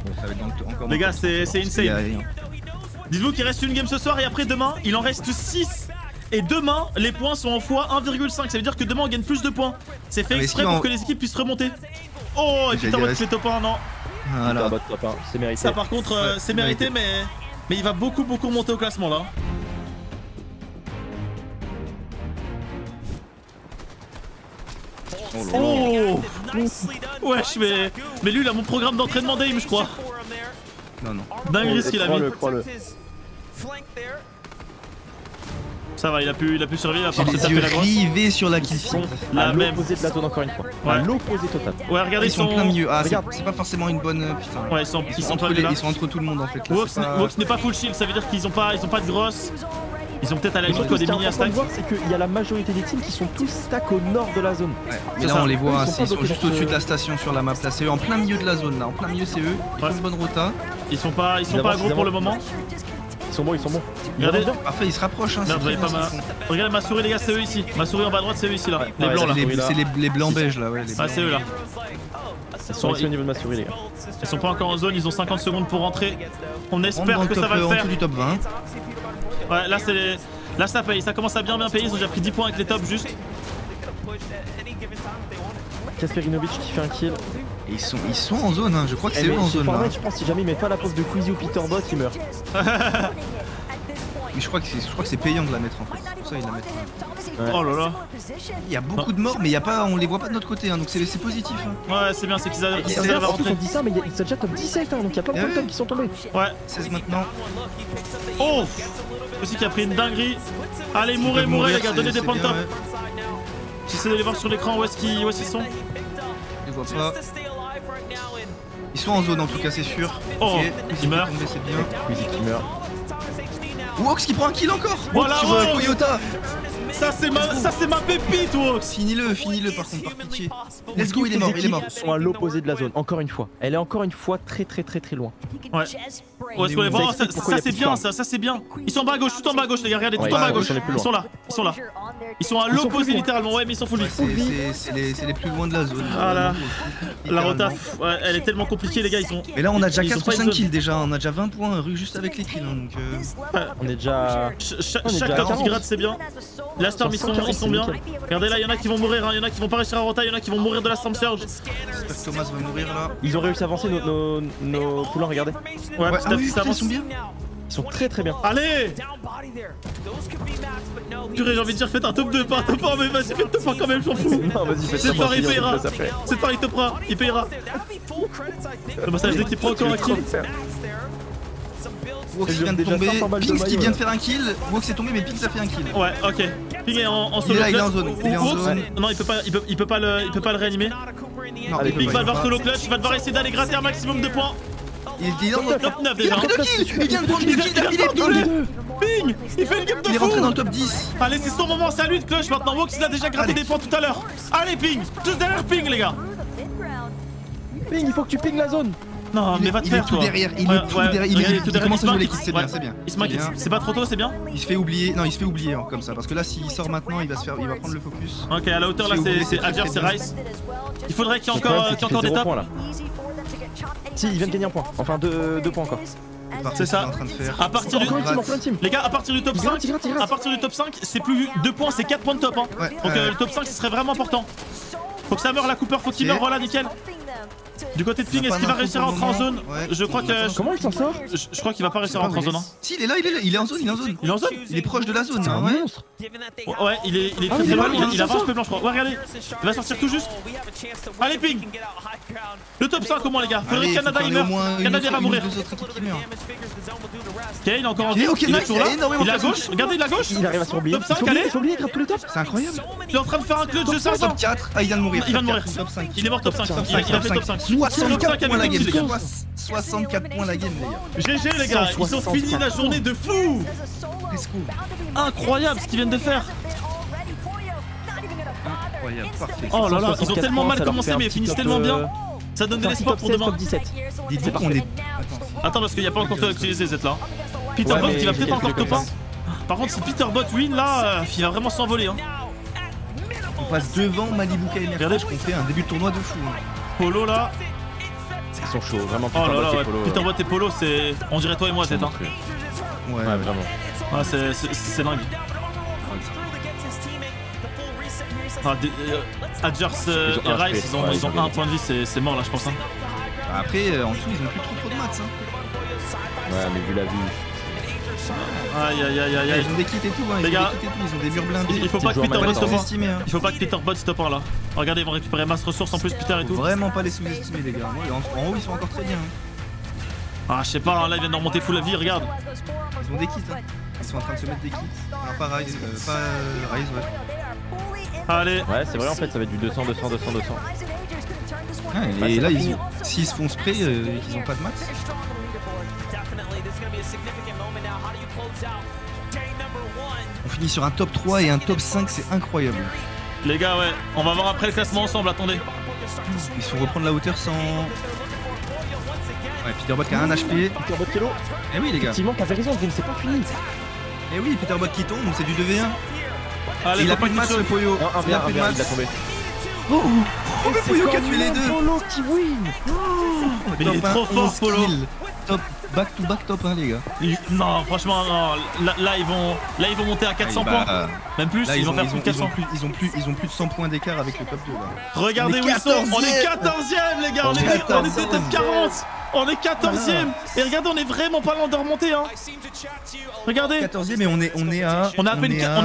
Bon, ça va être encore Les dans gars, le top 30, c'est parce qu'il y a insane. rien. Dites-vous qu'il reste une game ce soir et après demain il en reste 6. Et demain les points sont en x1,5. Ça veut dire que demain on gagne plus de points. C'est fait Ah, mais exprès si pour on- que les équipes puissent remonter. Oh et J'ai putain dit, moi reste- qui fait top 1 non. Voilà. Top 1, c'est mérité. Ça par contre Ouais, c'est mérité mais il va beaucoup monter au classement là. Oh wesh mais lui il a mon programme d'entraînement d'aim je crois. Non. Dinguerie ce qu'il a mis. Crois-le. Ça va il a pu survivre à J'ai part se les taper yeux la grosse. rivés sur la kill Sont feed. la À même. l'opposé de la zone encore une fois. À Ouais. l'opposé total. Ouais regardez Ils sont son... plein milieu. Ah, Regarde. c'est pas forcément une bonne. Putain. Ouais ils sont entre entre là. ils sont entre tout le monde en fait. Là, Wox c'est pas- Wox n'est pas full shield, ça veut dire qu'ils ont pas de grosses. Ils ont peut-être à la Mais limite surtout, quoi ce des qui est mini important de attaques. voir, c'est qu'il y a la majorité des teams qui sont tous stack au nord de la zone. Ouais. C'est Mais là ça. on les Eux, voit, ils sont ils pas sont bloqués juste dans au-dessus ce- de la station sur la map. Là c'est eux en plein milieu de la zone là. En plein milieu c'est eux. Ils Ouais. font une bonne rota. Ils sont pas Ils gros avancent, pour le moment. Ils sont bons. Ils Regardez. avancent bien. Parfait, ils se rapprochent. Hein, Merde, c'est voyez très pas bien, ma. ce qu'ils font. Regardez ma souris les gars, c'est eux ici. Ma souris en bas à droite, c'est eux ici là. Les Ouais, blancs là. c'est Les blancs beiges là, ouais. Les Ah blancs. c'est eux là. Ils sont ici au niveau de ma souris, les gars. Ils sont pas encore en zone, ils ont 50 secondes pour rentrer. On On rentre espère dans que ça top, va le en faire. dessous du top 20. Ouais là c'est les. Là ça paye, ça commence à bien payer, ils ont déjà pris 10 points avec les tops juste. Kasperinovic qui fait un kill. Et ils sont en zone, hein. Je crois que c'est Eh, eux mais en chez zone là. Fortnite, je pense que si jamais il met pas la pause de Quizzy ou Peterbot, il meurt. Mais je crois que c'est payant de la mettre en fait. C'est pour ça ils la mettent. Ouais. Oh là là. Il y a beaucoup de morts, mais il y a pas, on les voit pas de notre côté, hein, donc c'est positif. Hein. Ouais c'est bien, c'est qu'ils arrivent Et à regarde, en plus, rentrer. on dit ça, mais ils sont déjà top 17, hein, donc il y a plein de Eh points de ouais. top qui sont tombés. Ouais. 16 maintenant. Oh aussi qui a pris une dinguerie. Allez Ils mourrez peuvent mourir, les gars, donnez c'est des points de bien, top. ouais. J'essaie de les voir sur l'écran où est-ce qu'ils sont. Je les vois pas. Ils sont en zone en tout cas, c'est sûr. Oh, Ok, ils meurent. tombé, c'est bien. Quizzy qui meurt. Wox qui prend un kill encore. Voilà, sur Wox. Toyota. Ça c'est ma pépite Wox. Finis-le par contre, par pitié. Let's go, il est mort, Les équipes sont à l'opposé de la zone, encore une fois. Elle est encore une fois très loin. Ouais. Ouais, c'est pour les voir. explique Ça pourquoi il y a c'est plus de bien, farm. ça c'est bien. Ils sont en bas à gauche, tout en bas à gauche, les gars. Regardez, tout Ouais, en bas à ouais, gauche. j'en ai plus Ils loin. sont là, ils sont là. Ils sont à Ils sont l'opposé full littéralement. Ouais, mais ils sont full vie. C'est les plus loin de la zone. Voilà. La rota, Littéralement. ouais, elle est tellement compliquée, les gars. Ils sont. Mais là, on a déjà Ils sont 4 ou pas une 5 zone. kills déjà. On a déjà 20 points rue juste avec les kills. Hein, donc, On est déjà. Chaque On est déjà à top qui 40. gratte, c'est bien. La Storm, ils sont 140, bien. c'est nickel. Regardez là, il y en a qui vont mourir, il y en a qui vont pas réussir à rota, il y en a qui vont mourir de la Storm Surge. j'espère que Thomas va mourir là. Ils ont réussi à avancer nos poulains, regardez. Ouais, Ouais, petit ah à oui, petit, ça putain, ils avance. sont bien. Ils sont très très bien. Allez! Purée, j'ai envie de dire, faites un top 2, pas un top 1, mais vas-y, faites top 1 quand même, j'en fous. Non, vas-y, faites C'est ça. pareil, il payera. Ça fait. C'est pareil, il topera, il payera. Le massage dès qu'il prend encore un kill. Wox Ils vient ont de déjà tomber. 500 balles de Pings qui maillot, vient là. de faire un kill. Wox est tombé, mais Pings a fait un kill. Ouais, ok. Ping est en Il solo. est là, il est clutch. en zone. Il est en Oups. zone. Non, il peut pas le réanimer. Non, Allez, il peut Ping pas, va il peut devoir pas. solo clutch, il va devoir essayer d'aller gratter un maximum de points. Il est dans le top. Top 9 Il déjà. a pris 2 kills. Il vient de prendre 2 kills d'affilée. Ping! Il fait une game de Il est fou! rentré dans le top 10. Allez, c'est son moment, c'est à lui de clutch maintenant. Wox, il a déjà gratté Allez. des points tout à l'heure. Allez, Ping! Tous derrière Ping, les gars! Ping, il faut que tu ping la zone. Non, mais va te Il est faire, tout toi. derrière. Il Ouais, est tout ouais, derrière. regarde, Il commence à jouer les kills. C'est Ouais. bien, c'est bien. Il se m'inquiète. C'est bien. C'est pas trop tôt, c'est bien? Il se fait oublier. Non, il se fait oublier hein, comme ça. Parce que là, s'il sort maintenant, il va prendre le focus. Ok, à la hauteur là, Si vous voulez, c'est c'est Adger, très c'est bien. Rice. Il faudrait qu'il y ait Le problème, encore, c'est qu'il y ait qu'il encore fait des 0 tops. points là. Si, il vient de gagner un point. Enfin, deux points encore. C'est ça. En train de faire. À partir du. Encore une team, encore une team. Les gars, à partir du top Il 5, gratte, il gratte, il gratte. à partir du top 5, c'est plus 2 points, c'est 4 points de top. Hein. Ouais, Donc le top 5, ce serait vraiment important. Faut que ça meure, la Cooper, faut qu'il Ok. meure, voilà, nickel. Du côté de Ping, On a est-ce pas qu'il va d'infos réussir à pour le rentrer en moment. zone? Ouais. Je crois que. Comment il s'en sort? Je crois qu'il va pas réussir à rentrer en zone. Hein. Si, il est là, il est en zone, il est en zone. Il est en zone? Il est proche de la zone. C'est hein, un ouais. monstre. Ouais, il est Ah, très il très est loin, pas loin, il a c'est 20 ça. cheveux blancs, je crois. Ouais, regardez, il va sortir tout juste. Allez, Ping! Le top 5 comment, les gars? Faudrait Allez, que Canada faut il qu'on ait au meurt. moins une Canada autre- va une mourir. ou deux autres équipes qui meurent. Ok, il est encore en Ok, vie. ok, Il est nice, toujours là. il y a énormément Il est à de gauche. personnes. Regardez, il est à gauche. Il arrive à se oublier. Top 5, allez. Il s'oublie, il gratte tous les tops. C'est incroyable. Il est en train de faire un clutch de 500. Top 4. Ah, il vient de mourir. Il vient de Top mourir. 4, Top 5. Il est mort top 5. Top Il a fait top 5. 64 points la game, les gars. 64 points la game, les gars. GG les gars, ils ont 164 fini la journée de fou. Let's go. Incroyable ce qu'ils viennent de faire. Incroyable, parfait. Oh là là, ils ont 164 tellement points, mal ça leur commencé fait un mais ils petit finissent top, tellement bien. Ça donne de un petit l'espoir top pour 16, demain. top 17. Dites-vous qu'on est. Attends parce qu'il n'y a pas encore utilisé cette là. Peter Ouais, Bot mais qui va j'ai peut-être encore calculé top comme 1. Par contre si Peter Bot win là, il va vraiment s'envoler. Hein. On passe devant Malibu KMR. Regardez. qu'on fait un début de tournoi de fou. hein. Polo là. Ils sont chauds, vraiment. Oh là là, Peter ouais. Bot et Polo, Peter Bot et Polo, c'est. On dirait toi et moi, tête. Hein. Ouais, Ouais, vraiment. Ouais, c'est dingue. Ah, Adgers Ils ont et un Rice, HP, ouais, ils ont ils ont un point de vie, c'est mort là, je pense. Hein. Après, en dessous, ils ont plus trop de maths. Hein. Ouais, mais vu la vue. Aïe aïe aïe aïe aïe. Ils ont des kits et tout, hein. Les Ils ont gars, des kits et tout. Ils ont des murs blindés. Il faut pas que joueur Peter Bot malade, top 1. sous-estimé. Hein. Il faut pas que Peter Bot top 1 là. Regardez, ils vont récupérer masse ressources en plus, Peter et Faut tout. vraiment pas les sous-estimer, les gars. En haut, ils sont encore très bien. Hein. Ah, je sais pas, hein, là ils viennent de remonter full la vie, regarde. Ils ont des kits. Hein. Ils sont en train de se mettre des kits. Non, pas Rise, Rise, ouais. Allez, Ouais, c'est vrai, en fait, ça va être du 200, 200, 200, 200. Ah, Bah, et c'est là, pas ils fini. ont... s'ils se font spray, qu'ils ont pas de maths. On finit sur un top 3 et un top 5, c'est incroyable. les gars, ouais, on va voir après le classement ensemble, attendez. Ils se font reprendre la hauteur sans. Ouais, Peter Bot qui a un HP. Peter Bot Kilo. Eh oui, les gars. Effectivement, t'avais raison, Dream, c'est pas fini. Eh oui, Peter Bot qui tombe, c'est du 2v1. Allez, Il a faut pas plus de qu'il maths, le saute. Poyo. Un Il a bien, plus de il a maths. tombé. Oh, le Poyo qui a tué les deux. Polo qui win. Mais il est Top trop 1, fort, 11 Polo. kills. Top, back to back top 1, les gars. Non, franchement, non. Là, ils vont monter à 400 Bah, points. Même plus, là, ils vont faire plus de 400. ils ont plus de 100 points d'écart avec le top 2 là. Regardez On où est ils sont. On est 14e. 14e, les gars. On était top 40. On est 14e. Et regardez, on est vraiment pas loin de remonter. Hein. Regardez. 14e et on est à. On a à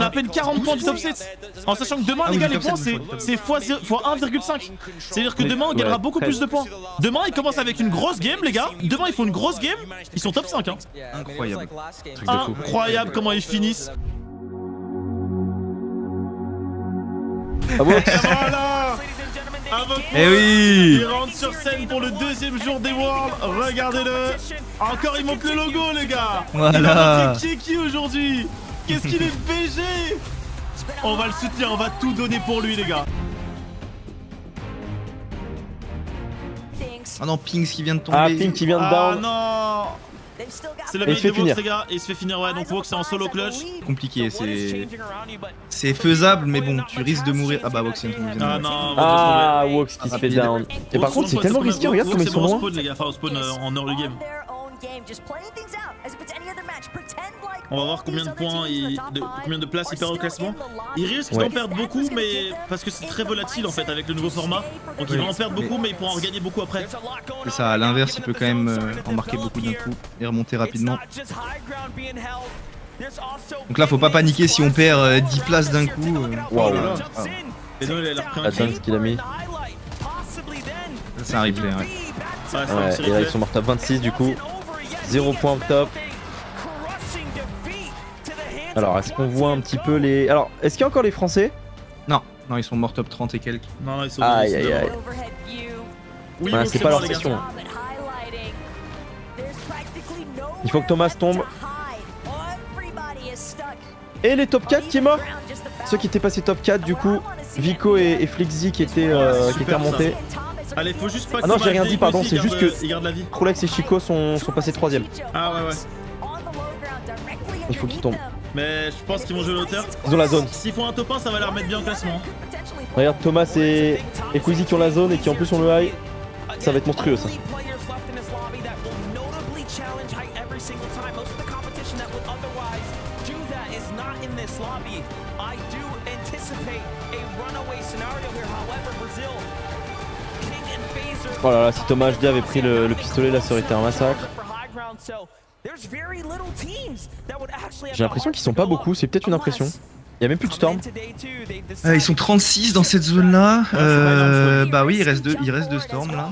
peine 40 points du top 7. En sachant que demain, Ah les oui, gars, du les top points, 7, c'est x 1,5. C'est-à-dire que Mais- demain, on gagnera ouais, beaucoup plus presque. de points. Demain, ils commencent avec une grosse game, les gars. Demain, ils font une grosse game. Ils sont top 5. Hein. Incroyable. Truc de fou. Incroyable comment ils finissent. Ah bon Et voilà. Avocat, Eh oui. il rentre sur scène pour le deuxième jour des Worlds. Regardez-le. Encore, il monte le logo, les gars. Il va Voilà. montrer qui est qui aujourd'hui. Qu'est-ce qu'il est BG. On va le soutenir, on va tout donner pour lui, les gars. Ah non, Pings qui vient de tomber. Ah, Pink qui vient de Ah down. non. C'est le Et il mate se fait de Vox finir. les gars, et il se fait finir, ouais, donc Vox c'est en solo clutch. Compliqué, c'est faisable, mais bon, tu risques de mourir. Ah bah Vox, c'est une deuxième. Ah non, Ah, Wox qui se fait Rapide. down. Et par contre, c'est tellement risqué, regarde comme ils sont loin. Spawn, les gars, enfin, au spawn en early game. On va voir combien de points, combien de places il perd au classement. Il risque d'en perdre beaucoup, mais parce que c'est très volatile en fait avec le nouveau format. Donc il va en perdre beaucoup, mais il pourra en gagner beaucoup après. C'est ça, à l'inverse, il peut quand même en marquer beaucoup d'un coup et remonter rapidement. Donc là, faut pas paniquer si on perd 10 places d'un coup. Waouh. Et donc il a repris La un kill. dingue qu'il a mis. C'est un replay, ouais. Ouais, c'est un Ouais, petit et là replay. ils sont morts top 26 du coup. 0 point au top. Alors est-ce qu'on voit un petit peu les... Alors est-ce qu'il y a encore les Français? Non, non, ils sont morts top 30 et quelques. Non, ils sont Aïe, ils sont aïe, devant. aïe. Oui, Ouais, donc c'est pas mort, leur les gars. session. Il faut que Thomas tombe. Et les top 4 qui est mort. Ceux qui étaient passés top 4 du coup. Vico et Flixzy qui étaient remontés. Allez, faut juste pas que Ah non, Thomas j'ai rien Dave dit, pardon, aussi, c'est il juste garde- que- il garde la vie. Prolex et Chico sont passés 3ème. Ah ouais, ouais. Il faut qu'ils tombent. Mais je pense qu'ils vont jouer l'auteur. Ils ont la zone. S'ils font un top 1, ça va les remettre bien au classement. Regarde Thomas et Quizzy qui ont la zone et qui en plus ont le high. Ça va être monstrueux ça. Oh là là, si Thomas HD avait pris le pistolet là ça aurait été un massacre. J'ai l'impression qu'ils sont pas beaucoup, c'est peut-être une impression. Il y a même plus de storm. Ils sont 36 dans cette zone là. Ouais, c'est pas énorme, Bah oui, il reste deux storms là.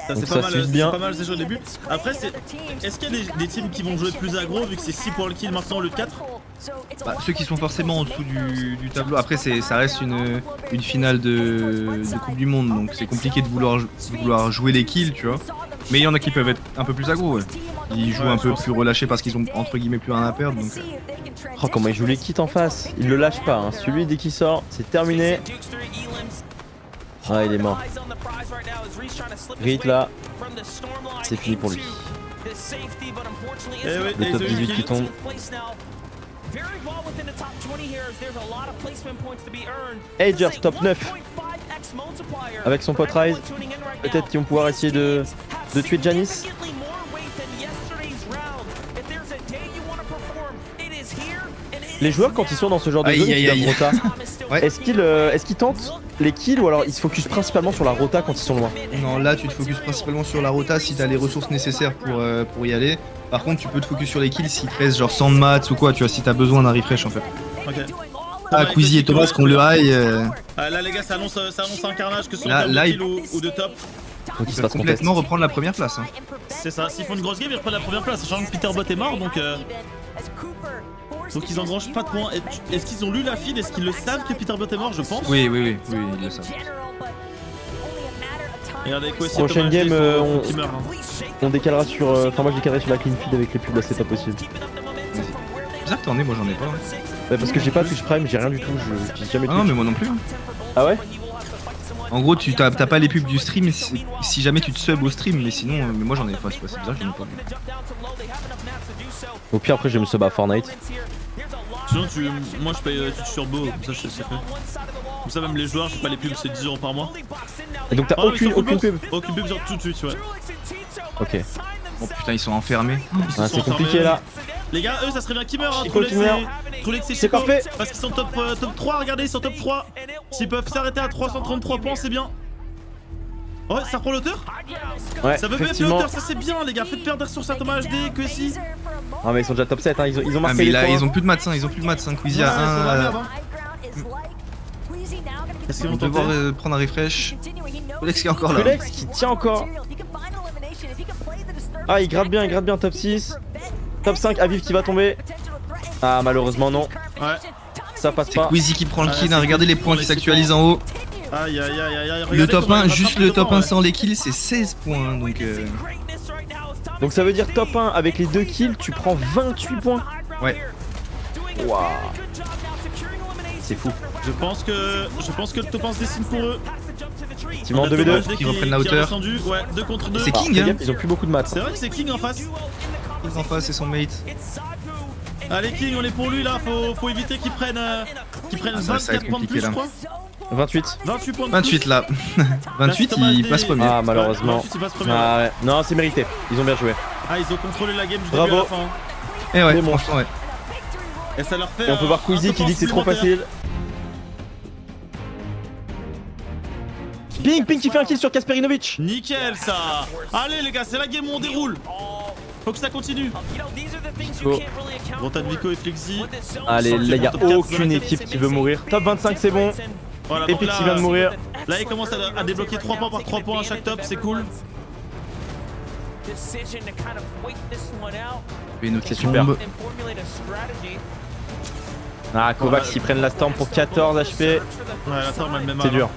Ça, Donc c'est ça pas mal, suit c'est bien. pas mal ces jeux au début. Après, est-ce qu'il y a des teams qui vont jouer plus aggro vu que c'est 6 pour le kill maintenant au lieu de 4? Bah, ceux qui sont forcément en dessous du tableau. Après, ça reste une finale de Coupe du Monde, donc c'est compliqué de vouloir jouer les kills, tu vois. Mais il y en a qui peuvent être un peu plus aggro, ouais. Ils jouent Ouais, un je peu pense. plus relâchés parce qu'ils ont entre guillemets plus rien à perdre. Donc, Oh comment il joue les kits en face. Il le lâche pas, hein. Celui dès qu'il sort, c'est terminé. Ah il est mort. Rit là, c'est fini pour lui. Eh oui, Le et top ils ont eu 18 le qui kill. tombe. Agers top 9 avec son pote Rise. Peut-être qu'ils vont pouvoir essayer de tuer Janice. Les joueurs quand ils sont dans ce genre de Aïe, zone aïe, qui aïe. doivent rota, Ouais. est-ce qu'ils tentent les kills ou alors ils se focus principalement sur la rota quand ils sont loin? non, là tu te focuses principalement sur la rota si t'as les ressources nécessaires pour y aller. Par contre, tu peux te focus sur les kills s'il te reste genre 100 de mats ou quoi, tu vois, si t'as besoin d'un refresh en fait. Ok. Ah, Quizzy et Thomas qui ont le high. Ah, là, les gars, ça annonce un carnage que ce soit Là- en termes là, de il- kill ou de top. Donc ils Ils se peuvent fassent contest. complètement reprendre la première place. Hein. C'est ça, s'ils font une grosse game, ils reprennent la première place. Sachant que Peter Bot est mort, donc ils engrangent pas de points. Est-ce qu'ils ont lu la feed? Est-ce qu'ils le savent que Peter Bot est mort? Je pense. Oui, ils le savent. Regardez quoi, si Prochaine Thomas game, HD, faut on- qu'il meure, hein. On décalera sur... Enfin moi je décalerai sur la clean feed avec les pubs là, c'est pas possible. C'est bizarre que t'en aies, moi j'en ai pas. Hein. Ouais, parce que j'ai pas Twitch Prime, j'ai rien du tout, je j'utilise jamais Ah non, Twitch. mais moi non plus. Hein. Ah ouais? En gros, tu t'as pas les pubs du stream si jamais tu te subs au stream, mais sinon, mais moi j'en ai pas. C'est bizarre, j'en ai pas. Au pire après je me sub à Fortnite. Sinon, moi je paye Twitch Turbo, comme ça je sais c'est fait. Comme ça, même les joueurs, j'ai pas les pubs, c'est 10 € par mois. Et donc t'as Ah, mais aucune sur Focus, pub? Aucune pub genre tout de suite, ouais. Ok. Oh putain, ils sont enfermés. Ils se Ah, sont c'est compliqué fermés. là. Les gars, eux, ça serait bien qu'ils meurent. Hein. Chico qui meurt. Trolex et C'est Chico, parfait. parce qu'ils sont top 3, regardez, ils sont top 3. S'ils peuvent s'arrêter à 333 points, c'est bien. Ouais, ça reprend l'auteur? Ouais, Ça veut mettre effectivement. l'auteur, ça c'est bien, les gars. Faites perdre sur ça Thomas HD, que si. Ah mais ils sont déjà top 7, hein. ils ont Ah, marqué mais les là, points. ils ont plus de maths, hein. Ils ont plus de maths. Hein. Quizzy Ouais, a ils sont dans la merde, un. hein. Est-ce qu'ils On vont va devoir tenter? prendre un refresh. Alex qui est encore là. Kulex qui tient encore. Ah il gratte bien top 6. Top 5, Aviv qui va tomber. Ah malheureusement non, Ouais. ça passe C'est pas. Quizzy qui prend le Ah, kill. c'est Hein. Regardez les Quizzy points qui qui prend les s'actualisent en haut. Aïe aïe aïe aïe aïe. Le Regardez top comment 1, il juste rattrape le top 1 ouais. sans les kills, c'est 16 points. Donc, Donc ça veut dire top 1 avec les 2 kills, tu prends 28 points. ouais. Waouh. C'est fou. Je pense que le top 1 se dessine pour eux. effectivement. On a 2v2. Thomas Qui qui reprennent la est hauteur. descendu. Ouais, 2 contre 2. C'est King, Fais hein. gaffe, ils ont plus beaucoup de maths. C'est vrai que c'est King en face. En face, c'est son mate. Allez King, on est pour lui là. Faut éviter qu'il prenne Ah, ça va 24 être points de compliqué, plus, je là. crois. 28. 28 points de 28 là. 28, Thomas il D. passe premier. Ah, malheureusement. 28, il passe premier. Ah ouais. Non, c'est mérité. Ils ont bien joué. Ah, ils ont contrôlé la game du Bravo. début à la fin. Et ouais, Mais bon. franchement, ouais. Et ça leur fait. Et on peut voir un Queasy peu qui dit que c'est trop supplémentaire. facile. Ping qui fait un kill sur Kasperinovic. Nickel ça. Allez les gars, c'est la game où on déroule. Faut que ça continue. Go. Rotan Vico et Flexi. Allez, là, il n'y a Top 4 aucune dans la équipe qui veut mourir. Top 25, c'est bon. Voilà, donc Epic qui vient de mourir. Là, il commence à débloquer 3 points par 3 points à chaque top, c'est cool. Beno C'est super. tombe. Ah, Kovacs qui prennent la storm pour 14 HP. Ouais, la Storm a le même C'est âge. dur.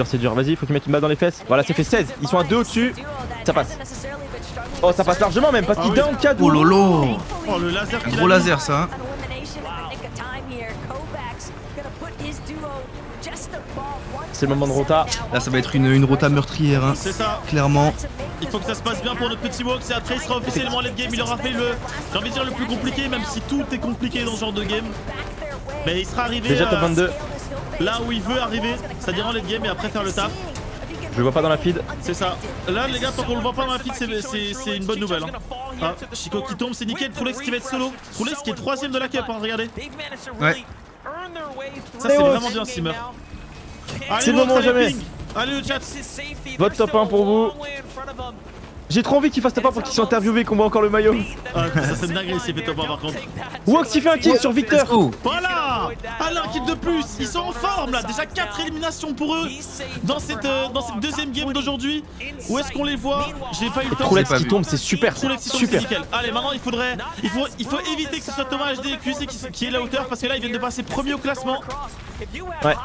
C'est dur. Vas-y, faut qu'ils mettent une balle dans les fesses. Voilà, c'est fait 16. Ils sont à 2 au-dessus. Ça passe. Oh, ça passe largement même parce Ah qu'il oui. down Kadou. Oh lolo. Oh, le laser Un qu'il gros a mis. laser ça. Hein. C'est le moment de rota. Là, ça va être une rota meurtrière. Hein. C'est ça. Clairement. Il faut que ça se passe bien pour notre petit Wox et après il sera officiellement late game. Il aura fait le, j'ai envie de dire le plus compliqué, même si tout est compliqué dans ce genre de game. Mais il sera arrivé Déjà top 22. là où il veut arriver, c'est-à-dire en late game et après faire le taf. Je le vois pas dans la feed. C'est ça. Là les gars, tant qu'on le voit pas dans la feed, c'est une bonne nouvelle. Hein. Ah, Chico qui tombe, c'est nickel. Troulex qui va être solo. Troulex qui est 3ème de la cup, hein, regardez. Ouais. Ça c'est vraiment bien s'il meurt. Allez, C'est le Wox, moment allez, jamais. ping. Allez le chat. Votre top 1 pour vous. J'ai trop envie qu'il fasse top 1 pour qu'il soit interviewé et qu'on voit encore le maillot. Ah, ça c'est une dinguerie s'il fait top 1 par contre. Wox il fait un kill sur Victor. Let's go. Voilà. Allez, un kill de plus. Ils sont en forme là. Déjà 4 éliminations pour eux dans cette deuxième game d'aujourd'hui. Où est-ce qu'on les voit? J'ai pas eu le temps. Troulex pas qui vu. tombe, c'est super. Troulex qui tombe, c'est Super. nickel. Allez, maintenant il faut éviter que ce soit Thomas HD et QC qui est la hauteur parce que là ils viennent de passer premier au classement. Ouais.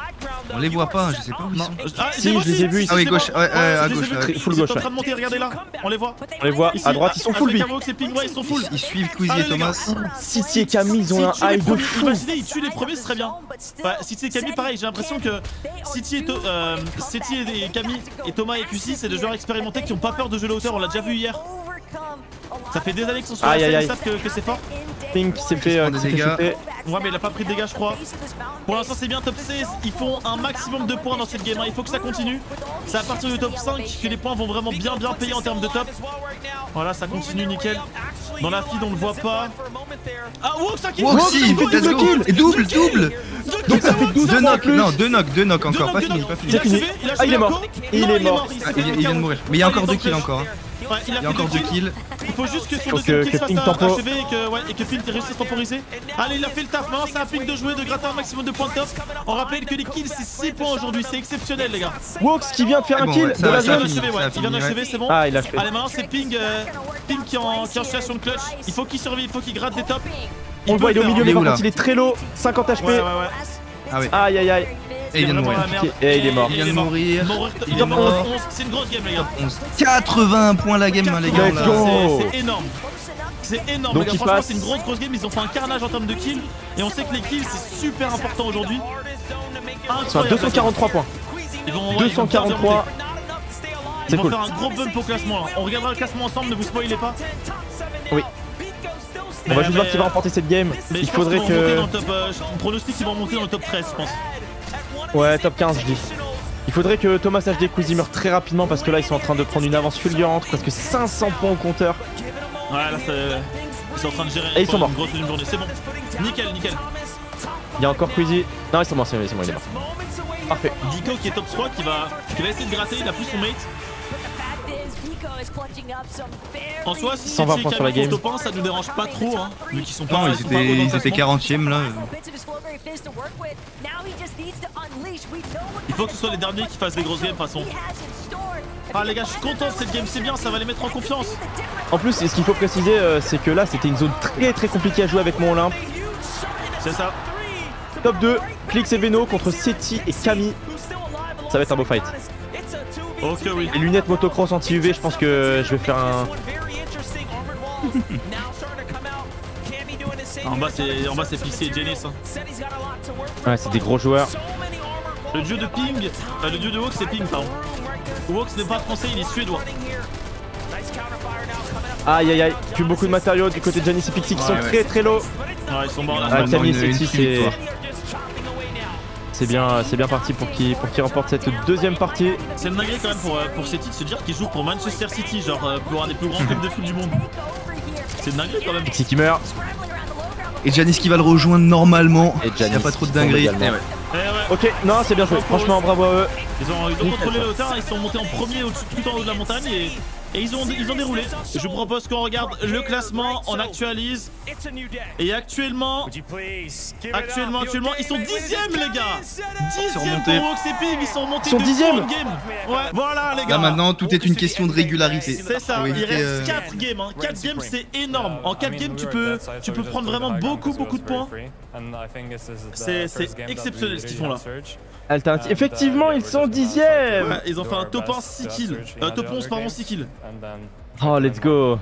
On les voit pas, hein, je sais pas où ils sont. Ah, Si, c'est moi je les ai vus, aussi, ils Ah oui, c'est gauche, moi. ouais, à je les ai gauche, vus. là, ouais. Full Ils sont gauche, en ouais. train de monter, regardez là. On les voit. On les voit. Ici, À droite, ils sont full avec big. Avox et Ping, ouais, ils sont full. Ils suivent Queasy et Allez, les gars. Thomas. City et Camille, ils ont un high de fou. Imaginez, ils tuent les premiers, ce serait bien. Ouais, City et Camille, pareil, j'ai l'impression que City et Camille et Thomas et QC, c'est des joueurs expérimentés qui ont pas peur de jouer la hauteur, on l'a déjà vu hier. Ça fait des années qu'ils sont sur la Aïe, aïe, scène, ils aïe. savent que c'est fort. Pink qui s'est fait, prend des dégâts. shooter. Ouais, mais il a pas pris de dégâts, je crois. Pour l'instant, c'est bien top 16. Ils font un maximum de points dans cette game. Hein. Il faut que ça continue. C'est à partir du top 5 que les points vont vraiment bien payer en termes de top. Voilà, ça continue nickel. Dans la feed, on le voit pas. Ah, Wox, ça kill. Wox, si, Wox, let's deux go. kills. Et double. Donc ça fait 12 Deux points en knocks, plus. non, deux knocks encore, pas fini, pas fini. C'est fini. Ah, il est mort. Il est mort. Ah, il vient de mourir. Mais il y a encore 2 kills encore. Hein. Ouais, Il y a encore 2 kills. Il faut juste que son Faut deuxième que kill se Pink fasse tempo. achever et que Pink réussisse à temporiser. Allez, il a fait le taf. Maintenant, c'est à Pink de jouer, de gratter un maximum de points de top. On rappelle que les kills, c'est 6 points aujourd'hui. C'est exceptionnel, les gars. Wox qui vient de faire Ah un bon, kill ouais, de la ça a zone. fini. Il vient d'achever, c'est bon. Ah, il a fait. Allez, maintenant, c'est Pink qui est en situation de clutch. Il faut qu'il survive, il faut qu'il gratte des tops. On le voit, il est au milieu, Il est mais par où, là contre, il est très low. 50 HP. Ouais. Ah ouais. Aïe, aïe, aïe. Et il vient de mourir. Et il est mort. Il vient de mourir. Il est Top mort. 11, c'est une grosse game, les gars. 11. 80 points la game, hein, les gars. Let's là. go. C'est énorme. C'est énorme, Donc les gars. il Franchement, passe. c'est une grosse game. Ils ont fait un carnage en termes de kills. Et on sait que les kills, c'est super important aujourd'hui. Ils sont à 243 points. Ils vont 243. Ils C'est vont cool. faire un gros bump au classement là. On regardera le classement ensemble, ne vous spoilez pas. Oui. On va juste voir qui va remporter cette game. Mais Il je pense faudrait qu'ils vont monter que. dans le top. On pronostique qu'ils vont monter dans le top 13, je pense. Ouais, top 15, je dis. Il faudrait que Thomas HD et Queasy meurent très rapidement parce que là, ils sont en train de prendre une avance fulgurante. Presque 500 points au compteur. Ouais, là, ils sont en train de gérer Et ils sont morts. une grosse deuxième journée. C'est bon. Nickel. Il y a encore Queasy. Non, ils sont morts, c'est bon, il est mort. Parfait. Dico qui est top 3, qui va essayer de gratter. Il a plus son mate. En soi, si 120 City et points sur la Camille game. font top 1, ça nous dérange pas trop. Hein, vu qu'ils sont pas. Non, ils sont pas hauts dans le ils étaient classement. 40ème là. Il faut que ce soit les derniers qui fassent des grosses games de toute façon. Ah les gars, je suis content de cette game, c'est bien, ça va les mettre en confiance. En plus, ce qu'il faut préciser, c'est que là, c'était une zone très compliquée à jouer avec mon Olympe. C'est ça. Top 2, Clix et Veno contre Seti et Camille. Ça va être un beau fight. Ok, oui. Les lunettes motocross anti-UV, je pense que je vais faire un. En bas, c'est Pixie et Janice. Hein. Ouais, c'est des gros joueurs. Le dieu de Ping, le dieu de Hawk c'est Ping pardon. Hawk n'est pas français, il est suédois. Aïe aïe aïe, plus beaucoup de matériaux du côté de Giannis et Pixie qui sont très low. Ouais, ils sont morts là. Ah, Giannis une et Pixie, victoire. c'est bien parti pour qu'il remporte cette deuxième partie. C'est le dinguerie quand même pour City de se dire qu'il joue pour Manchester City, genre pour un des plus grands clubs de foot du monde. C'est une dinguerie quand même. Pixie qui meurt. Et Giannis qui va le rejoindre normalement. Et Il n'y a Giannis pas trop de qui tombe dinguerie. également. Eh ouais. Eh ouais. Ok, non, c'est bien joué. Franchement, bravo à eux. Ils ont contrôlé la hauteur, ils sont montés en premier tout en haut de la montagne et ils ont déroulé. Je vous propose qu'on regarde le classement, on actualise. Et actuellement, ils sont 10ème les gars. 10ème pour Hawks et Ping, ils sont montés Ils sont de 10e. game. Ouais, voilà les gars. Là maintenant, tout est une question de régularité. C'est ça, Faut il éviter, reste 4 games. 4 games c'est énorme. En 4 games tu peux prendre vraiment beaucoup de points. C'est exceptionnel ce qu'ils font là. Alternative. Effectivement, ils sont 10ème. Ouais, ils ont fait un top 1 6 kills. Top 11 pardon 6 kills. Oh, let's go.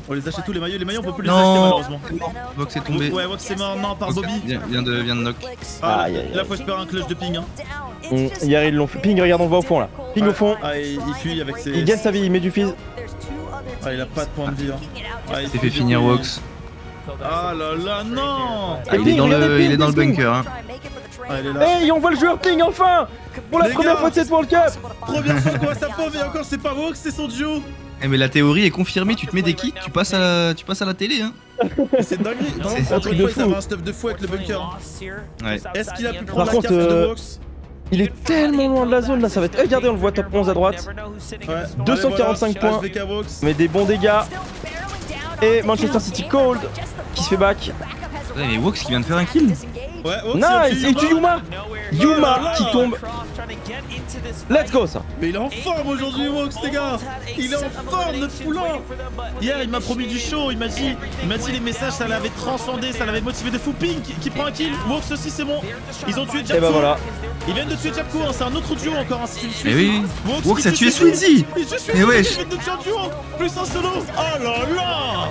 On les achète tous les maillots on peut plus les Non. acheter malheureusement. Vox est tombé. Ouais, Vox c'est mort, non, par Vox Bobby. vient de knock. Ah, Aïe, aïe, là aïe. faut espérer un clutch de Ping. Hein. Hier, ils l'ont fait. Ping, regarde, on voit au fond là. Ping au fond. Ah, il fuit avec ses. Il gagne sa vie, il met du fizz. Ah, il a pas de point de vie. Hein. Ah, il s'est fait finir Vox. Ah là là, non. Ah, il est dans le bunker. Hein. Ah, il est là. Hey, on voit le joueur Ping enfin. Pour la Les première gars. fois de cette World Cup. Première fois qu'on voit sa pauvre et encore c'est pas Vox, c'est son duo. Eh mais la théorie est confirmée, tu te mets des kits, tu passes à la télé hein. C'est dingue. C'est un Encore truc une de fois, ils fou. avaient un stuff de fou avec le bunker. Ouais. Est-ce qu'il a pu Par prendre la contre, carte de Vox? Il est tellement loin de la zone là, ça va être. Regardez, on le voit top 11 à droite. Ouais. 245 points. HVK Vox. Mais des bons dégâts. Et Manchester City Cold qui se fait back. Ouais, mais Vox qui vient de faire un kill. Ouais, Vox. Nice. Et tu Yuma. Yuma qui tombe. Let's go ça. Mais il est en forme aujourd'hui, Vox, les gars. Il est en forme, notre poulant. Hier, il m'a promis du show. Il m'a dit les messages, ça l'avait transcendé, ça l'avait motivé de fou. Pink qui prend un kill. Vox aussi, c'est bon. Ils ont tué Japco. Et bah voilà. Ils viennent de tuer Japco. Hein. C'est un autre duo encore. Hein. C'est une Mais oui. Vox qui a tue tué Sweezy. Sweezy. Il tue Sweezy. Mais wesh. Ils viennent de tuer un duo. Plus un solo. Oh là là.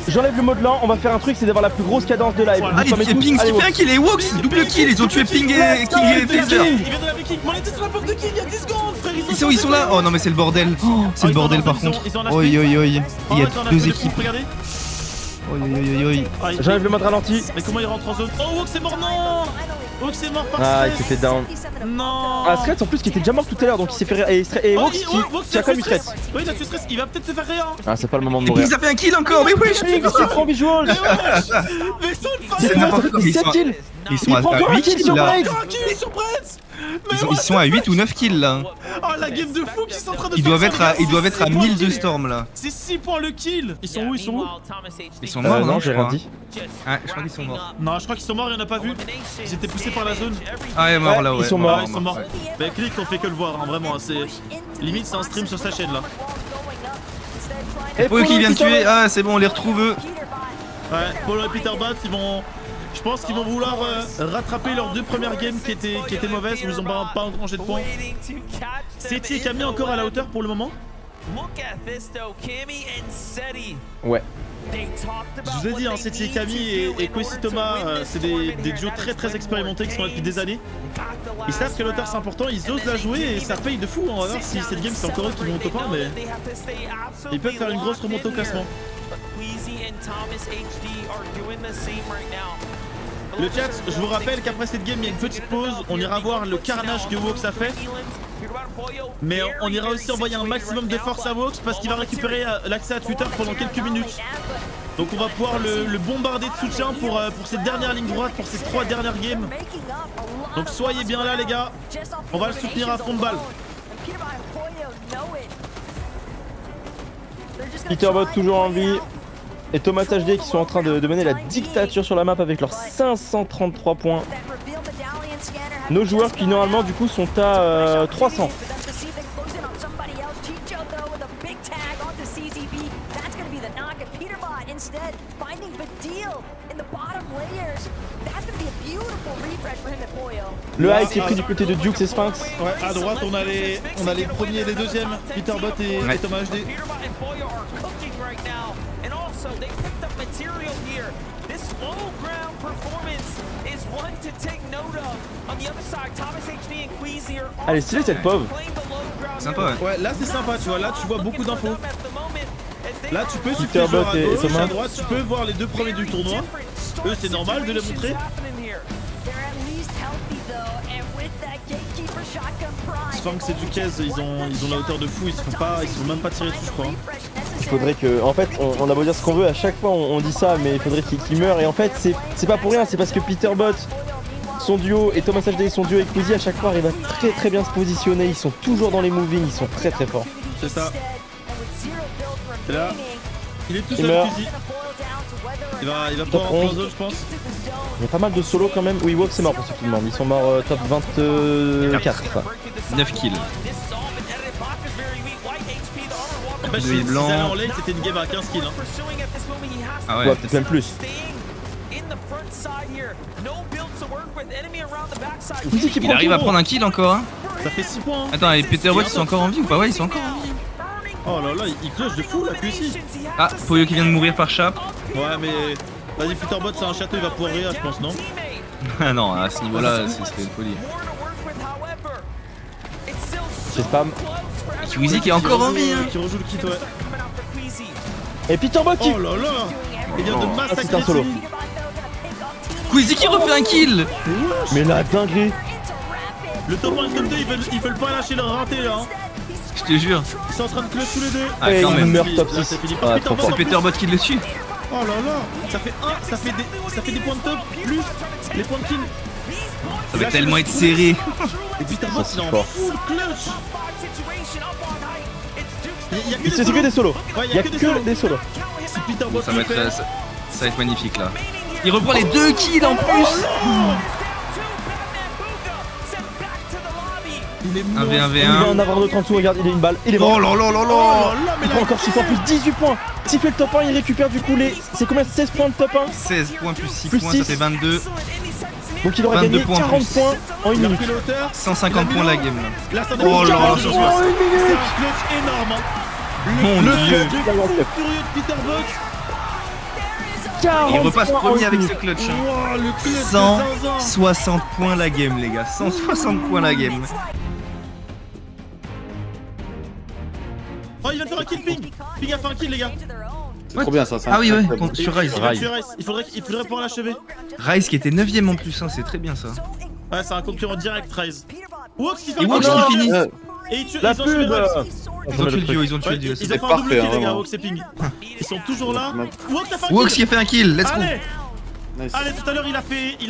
J'enlève le mode lent, on va faire un truc, c'est d'avoir la plus grosse cadence de live. Ah, Vous savez il tous, Ping qui allez, fait un kill et Vox double kill, ils ont tué Ping et King et Phaser. Il vient de la King. On était sur la porte de King il y a 10 secondes, frère. Ils sont là. Oh non mais c'est le bordel. C'est le bordel par contre. Oi oi oi. Il y a deux équipes. Regardez. Oi oi oi. J'enlève le mode ralenti. Mais comment il rentre en zone? Oh, Vox est mort, non. Vox est mort par Ah, il stress. s'est fait down. Non. Ah, Stress en plus qui était déjà mort tout à l'heure, donc il s'est fait. Et Oh, Vox qui a quand même eu Stress. Oui, il a tué stress. Il va peut-être se faire rien. Ah, c'est pas le moment de Et mourir. Ping a fait un kill encore. Mais wesh. Ping qui prend visual. Mais son C'est n'importe ça fait quoi, 7 kills. Ils sont Il prend encore à un 8 kill kills sur là. Braid. Tranquille sur Brett. Ils sont à 8 ou 9 kills là. Oh, la game de fou qui sont en train de Ils faire doivent ça, être les gars, à c'est 1000 6 de points storm là. C'est 6 points le kill. Ils sont où? Ils sont où? Ils sont morts Non, non j'ai je rien crois. dit. Ah, je crois qu'ils sont morts. Non, je crois qu'ils sont morts, il y en a pas vu. Ils étaient poussés par la zone. Ah ouais mort là ouais. Ils sont Ouais, morts. ils sont morts. Bah, Click, on fait que le voir, hein, vraiment. Hein, c'est limite, c'est un stream sur sa chaîne là. Et Pour eux qui viennent tuer. Ah c'est bon on les retrouve eux. Ouais, Polo et Peter Bat, ils vont. Je pense qu'ils vont vouloir rattraper leurs deux premières games qui étaient mauvaises, où ils ont pas engrangé de points. City et Camille encore à la hauteur pour le moment. Ouais. Je vous ai dit, hein, City et Camille et Kwesi Thomas, c'est des duos très expérimentés qui sont là depuis des années. Ils savent que l'auteur c'est important, ils osent la jouer et ça paye de fou. On va voir si cette game c'est encore eux qui vont au top 1, mais ils peuvent faire une grosse remontée au classement. Le chat, je vous rappelle qu'après cette game il y a une petite pause, on ira voir le carnage que Vox a fait. Mais on ira aussi envoyer un maximum de force à Vox parce qu'il va récupérer l'accès à Twitter pendant quelques minutes. Donc on va pouvoir le bombarder de soutien pour cette dernière ligne droite, pour ces 3 dernières games. Donc soyez bien là les gars, on va le soutenir à fond de balle. Peterbot toujours en vie. Et Thomas HD qui sont en train de mener la dictature sur la map avec leurs 533 points. Nos joueurs qui normalement du coup sont à 300. Le high qui est pris du côté de Duke et Sphinx. Ouais, à droite, on a les premiers et les deuxièmes. Peterbot et Thomas HD. Allez, stylé cette pauvre. Sympa, ouais. Ouais, là c'est sympa, tu vois. Là, tu vois beaucoup d'infos. Là, tu peux suivre les Peterbot joueurs à et gauche, Thomas. à droite. Tu peux voir les deux premiers du tournoi. Eux, c'est normal de les montrer. Sphinx et Duquesne, ils ont la hauteur de fou. Ils se font même pas tirer dessus, je crois. Il faudrait que, en fait, on a beau dire ce qu'on veut, à chaque fois on dit ça, mais il faudrait qu'il meure. Et en fait, c'est pas pour rien, c'est parce que Peterbot, son duo, et Thomas HD, son duo et Quizzy, à chaque fois arrivent à très bien se positionner. Ils sont toujours dans les moving, ils sont très forts. C'est ça. Et là, il est tout Il seul, meurt. Quizzy. Il va pouvoir en 11. zone, je pense. Il y a pas mal de solos quand même. Oui, Wox c'est mort pour ceux qui demandent. Ils sont morts top 24. Ça. 9 kills. N'empêche, Deux s'ils blancs. allaient en lane, c'était une game à 15 kills. Hein. Ah Ouais, ouais. peut-être même plus. Quizzy qui Il prend arrive le à tour. prendre un kill encore, hein. Ça fait 6 points. Hein. Attends, et Peterbot, ils sont encore en vie ou pas? Ouais, ils sont encore en vie. Oh là là, il cloche de fou là, Quizzy. Ah, Poyo qui vient de mourir par chap. Ouais, mais vas-y, Peterbot, c'est un château, il va pouvoir rire, je pense, non? Ah non, à ce niveau-là, c'était une folie. C'est spam. Quizzy qui est encore en vie, hein. Qui rejoue le kit, ouais. Et Peterbot qui. Oh là là. Il vient de c'est massacrer un solo. Timmy. Quizzy qui refait un kill. Mais la dinguerie. Le top 1 et le top 2, ils veulent pas lâcher leur raté là. Hein. Je te jure. Ils sont en train de clutch tous les deux. Ah, Et quand il même. meurt top Là, 6. c'est fini. Ah, Peterbot, trop C'est fort. en plus. Peterbot qui le tue. Oh là là. Ça fait des points de top plus les points de kill. Ça va tellement être serré. Et Peterbot, Ça, il est c'est en fort. full clutch. Il y a que C'est que des solos. Ouais, Il y a que des solos. Si Peterbot Ça va le être, fait. ça va être magnifique là. Il reprend les 2 kills en plus. Il est 1v1 Il va v1. en avoir d'autres en dessous. Regarde, il a une balle. Il est mort. Oh là là là Oh là. là là, mais Il prend la encore 6 points plus 18 points. S'il fait le top 1, il récupère du coup les. C'est combien? 16 points de top 1. 16 points plus 6 Plus points, 6. ça fait 22. Donc il aurait 22 gagné points en 40 plus. points en une Il a minute. pris la hauteur. 150 points la game là. Là, ça Oh là là, c'est sur un 60. clutch énorme. Hein. Mon Le dieu. clutch de fou furieux de Peterbot. Il repasse points en premier une avec ce minute. clutch. Wow, le clutch de zinzin. 160 points la game les gars. 160 points la game. Oh, il vient de faire un kill, Ping. Ping a fait un kill, les gars. C'est trop bien ça. c'est Ah oui, ouais, incroyable. sur Rise. Il va tuer Rice. Il faudrait pouvoir l'achever. Rise qui était 9ème en plus, hein, c'est très bien ça. Ouais, c'est un concurrent direct, Rise. Wox qui fait Et un Wox kill. qui finit. Et ils tuent La ils ont tué pub. Rice. Ils ont tué le duo, ils ont tué Ouais, le duo. ils ont fait un parfait, double kill, hein, les gars, vraiment. Wox et Ping. Ils sont toujours là. Wox a fait un Wox kill. qui a fait un kill, let's go. Allez, Nice. allez, tout à l'heure, il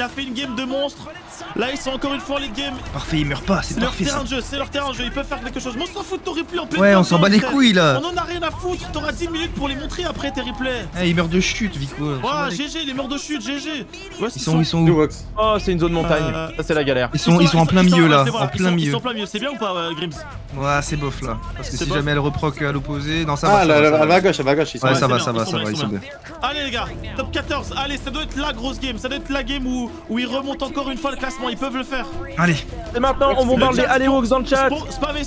a fait une game de monstre. Là, ils sont encore une fois en late game. Parfait, il meurt pas, c'est C'est leur parfait ça. terrain de jeu, c'est leur terrain de jeu. Ils peuvent faire quelque chose. Mais on s'en fout de ton replay en pleine Ouais, on phase, s'en bat les frère. couilles là. On en a rien à foutre. T'auras 10 minutes pour les montrer après tes replays. Eh, il meurt de chute, Vico. Ouais, GG, les morts de chute, GG. Ouais, Ils sont où Deux Wox. Oh, c'est une zone montagne. Euh, Ça, c'est la galère. Ils sont en plein milieu là, c'est vrai, en plein Ils milieu. sont en plein milieu. C'est bien ou pas, Grims? Ouais, c'est bof là. Parce que C'est si bof. jamais elle reproc à l'opposé. Non, ça Ah, va. ça elle va. va à gauche, elle va à gauche. Ils sont Ouais, là. ça va, c'est ça bien, va, ça va, ils sont bien. Allez les gars, top 14. Allez, ça doit être la grosse game. Ça doit être la game où ils remontent encore une fois le classement. Ils peuvent le faire. Allez, Et maintenant, on bombarde les allez Wox dans le chat. Spammez,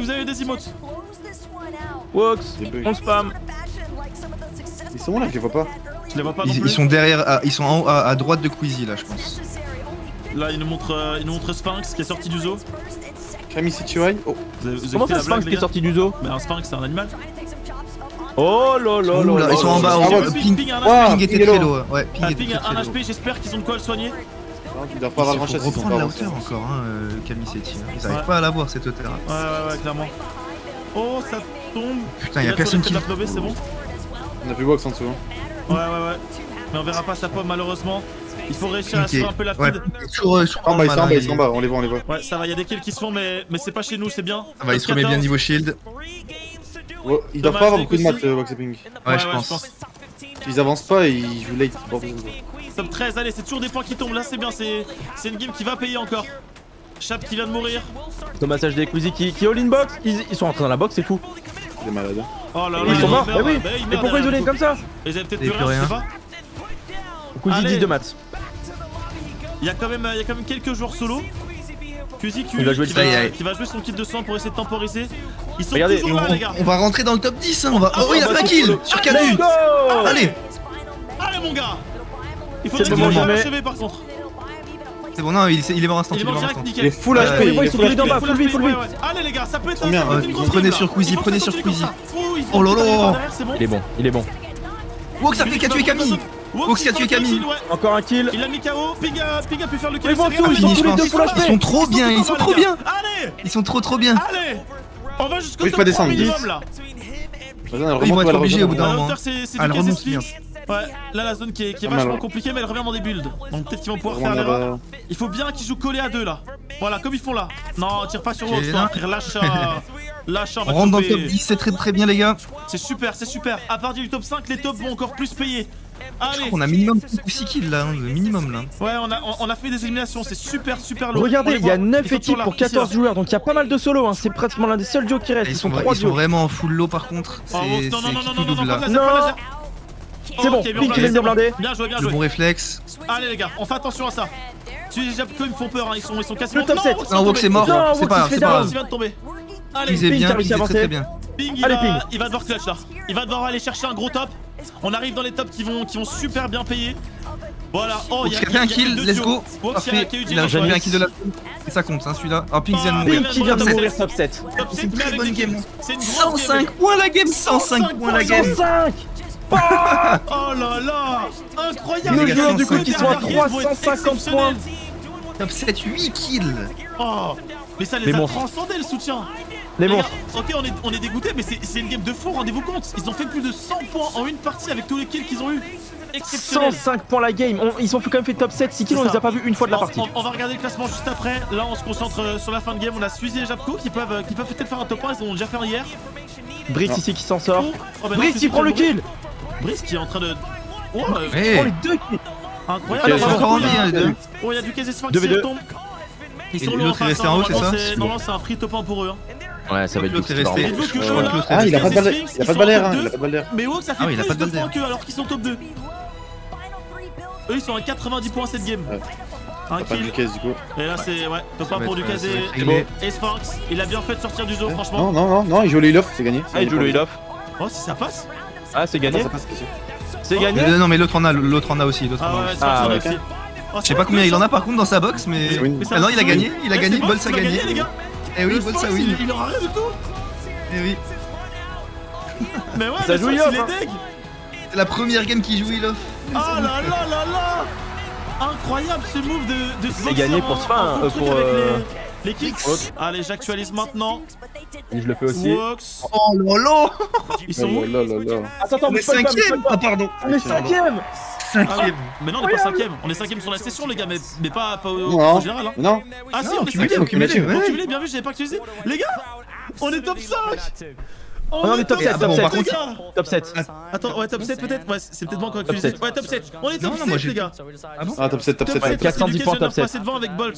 vous avez des emotes. Wox, Des bugs. on spam. Ils sont où là? Je les vois pas. Je les vois pas non ils plus. sont derrière, ils sont en haut à droite de Quizzy là, je pense. Là, il nous montre Sphinx qui est sorti du zoo. Camille Situai. Oh, Vous avez Comment fait ça, la Sphinx blague, qui les est gars sorti du zoo? Mais un Sphinx, c'est un animal. Oh là Ils là sont où, là là là ils sont en là bas, là. en Ah, haut. ouais. Ping a un Wow. HP. Ping était Ping est très low. low. Ouais, Ping était Ping a très un low. HP, j'espère qu'ils ont de quoi le soigner. ils doivent pas avoir Il grand faut chose. Ils sont reprendre pas la avancés. hauteur encore, hein, Calmicetti. Ils Ouais. arrivent pas à l'avoir cette hauteur. Ouais, clairement. Oh, ça tombe. Putain, y a Il a personne trouvé qui. la flobée, c'est bon. On a vu Wox en dessous. Hein. Ouais. Mais on verra pas sa pomme malheureusement. Il faut réussir à Ok. se faire un peu la Ouais, feed. toujours En bas, ils mal, sont en hein, bas, ils sont en bas. On les voit, on les voit. Ouais, ça va, il y a des kills qui se font, mais c'est pas chez nous, c'est bien. Ça va, il se remet bien niveau shield. Oh, ils doivent Dommage, pas avoir Nick beaucoup de maths, aussi. Wox et Ping. Ouais, je pense. Ils avancent pas et ils jouent late. Bordel. Top 13, allez, c'est toujours des points qui tombent. Là, c'est bien, c'est une game qui va payer encore. Chap qui vient de mourir. Thomas HD et Quizzy qui all in box. Ils sont rentrés dans la box, c'est fou. Il est malade. Oh là là, Ils sont morts. meurt, Bah oui. bah, il Mais meurt pourquoi derrière, isoler comme ça? Ils avaient peut-être Et plus plus rien, je sais rien. pas. Kuzi Allez. 10 de maths. Il y a quand même quelques joueurs solo. Kuzi Il va jouer le Aïe, aïe. qui va jouer son kit de soin pour essayer de temporiser. Ils sont Regardez, toujours là, les gars. On va rentrer dans le top 10, hein. On va... Ah, Oh, il a bah, fait un c'est kill cool. sur Let's Canu. go! Allez, Allez, mon gars. Il C'est faudrait le qu'il moment, soit mais- achevé par contre. c'est bon, non, il est mort instant. Il est mort direct, Il est nickel. full Ouais, HP. ouais, il est ils sont full pris d'en HP. bas. Full vie, full vie. Ouais, ouais. Allez, les gars, ça peut être Bien, ça peut être ouais. une grosse Prenez game, sur là. Queasy, Il faut prenez que ça sur continue Queasy. comme ça. Oh, Oh là là. derrière, c'est bon. Il est bon, il est bon. Wox a fait qu'a tué Camille. Wox a tué Camille. Ouais. Encore un kill. Il a mis KO, Ping a pu faire le kill. Ils vont en dessous, Allez, ils sont Fini, je tous les pense. deux full Ils HP. sont trop bien, ils sont trop bien. Allez, Ils sont trop bien. allez. On va jusqu'au Oui, top pas 3 descendre, minimum 10. là. Vas-y, elle Ils vont remonte, être elle obligés au bout remonte. d'un La moment. hauteur, c'est Ah, elle du remonte KSSP. bien. Ouais, là la zone qui est Pas mal, vachement ouais. compliquée, mais elle revient dans des builds. Donc peut-être qu'ils vont pouvoir Remonte faire l'erreur. là-bas. Il faut bien qu'ils jouent collés à deux là. Voilà, comme ils font là. Non, tire pas sur Ok, Wox, toi, là. frère. Lâche Lâche, on On va rentre dans le choper. top 10, c'est très bien les gars. C'est super, c'est super. À partir du top 5, les tops vont encore plus payer. Allez. On a minimum 5 ou 6 kills là, hein, le minimum là. Ouais, on a fait des éliminations, c'est super lourd. Regardez, On les il y a voit, 9 ils sont équipes toujours là, pour ici, là. 14 joueurs, donc il y a pas mal de solos. Hein. C'est pratiquement l'un des seuls duos qui restent. Ils sont 3 Ils sont duos. vraiment en full low par contre. C'est Oh, non, c'est non, non, qui non, tout non, non, double pas de là. laser, pas de laser. C'est bon, Ok, bien Pink blindé, il est bien c'est bon. blindé. Bien joué, bien Le joué. bon réflexe. Allez les gars, on fait attention à ça. Tu les Japco, ils me font peur, hein. Ils sont quasiment. Le top 7. Non, Wox est mort. Non, C'est Wox, pas il grave, se fait c'est pas down. grave. Il vient de tomber. Allez, Ping est Ping bien, qui a réussi à Ping est très avancer. bien. Ping, Allez, Ping. il va devoir clutch là. Il va devoir aller chercher un gros top. On arrive dans les tops qui vont super bien payer. Voilà. Oh, Wox qui a fait un kill, let's go. Wox qui Parfait. a eu Il a jamais eu un kill de la et ça compte hein celui-là. Oh Ping vient de mourir. Pink qui vient de Top mourir sept. top 7. Top C'est 7, une mais très avec bonne des kills. game. C'est une grosse game. 105 points la game, 105 points la game. 105. Oh là là. Incroyable. Nos Les gars, joueurs du coup 105 qui sont à Dernière game vont être 350 points. exceptionnels. Top 7, 8 kills. Oh, mais ça les Les a monstres. transcendés le soutien. Les gars, monstres. ok, on est dégoûté, mais c'est une game de fou, rendez-vous compte. Ils ont fait plus de 100 points en une partie avec tous les kills qu'ils ont eu. Exceptionnel. 105 points la game. Ils ont quand même fait top 7. 6 kills, on C'est les ça. a pas vus une fois de la On- partie. On va regarder le classement juste après. Là, on se concentre sur la fin de game. On a Suzy et Japco qui peuvent peut-être faire un top 1. Ils ont déjà fait un hier. Brix ici qui s'en sort. Oh, bah non, Brice Suzy il prend qui le a mourir. kill. Brice qui est en train de. Oh, Eh, Oh les deux kills. incroyable. Ok, ils sont encore en vie hein, les deux. Oh, il y a du KZ Sphinx 2v2. qui retombe. Ils Et sont l'autre est resté en haut, c'est ça Normalement, c'est un free top 1 pour eux. Hein. Ouais, ça va être L'autre est difficile. resté. Dites-vous que Je eux, crois là, que l'autre Ah, il a pas de balle, Sphinx, il a pas ils de balle sont air, en hein, top il a pas de balle air. Mais Wox, ça fait Ah oui, il a plus pas de de balle points d'air. qu'eux alors qu'ils sont top 2. Eux, ils sont à 90 points cette game. Ouais. Un T'as pas kill. du caisse du coup. Et là, c'est ouais, top 1 pour du Ça va casé. être réglé. Et Sphinx, il a bien fait de sortir du zoo, franchement. Non, il joue le heal off, c'est gagné. Ah, il joue le heal off. Oh, si ça passe. Ah, c'est gagné. Ça passe, c'est sûr. C'est gagné. Non mais l'autre en a aussi, l'autre Ah en a ouais, aussi. Sphinx, Ah, on a ouais. aussi. Oh, Je sais pas combien il en a par contre dans sa box mais... C'est win. Mais ça Ah non va, il a gagné, c'est bon, Bolts a il gagné. les gars. Eh oui, Le Bolts a Sphinx, win. il aura rien du tout. Eh oui. Mais ouais, Ça le joue Sphinx, il Yoff, est deg. C'est la première game qui joue Heal Off. Oh là là là là. Incroyable ce move de C'est gagné pour ce fin, pour, les kicks. Allez, j'actualise maintenant. Et je le fais aussi. Wox. Oh lolo. Ils sont où? Oh là là là. Attends, On est 5ème. Ah pardon. On est 5ème. Ah ouais. 5ème. Mais non, on est pas 5ème. On est 5ème sur la session, les gars, mais pas au Non. général. Hein. Non, Ah si, Non, on est cumulé, 5ème. cumulé, On ouais. cumulé, bien vu, j'avais pas actualisé. Les gars, on est top 5. On est top 7, Ah bon, top par 7. les gars. Top 7. Attends, ouais, top 7 peut-être. Ouais, c'est peut-être pas encore Top actualisé. 7. Ouais, top 7. On est Non, top non, moi 7, les gars. Ah bon ah top 7, top 7. Top 7, 410 points, top 7. Passé devant avec Bolts.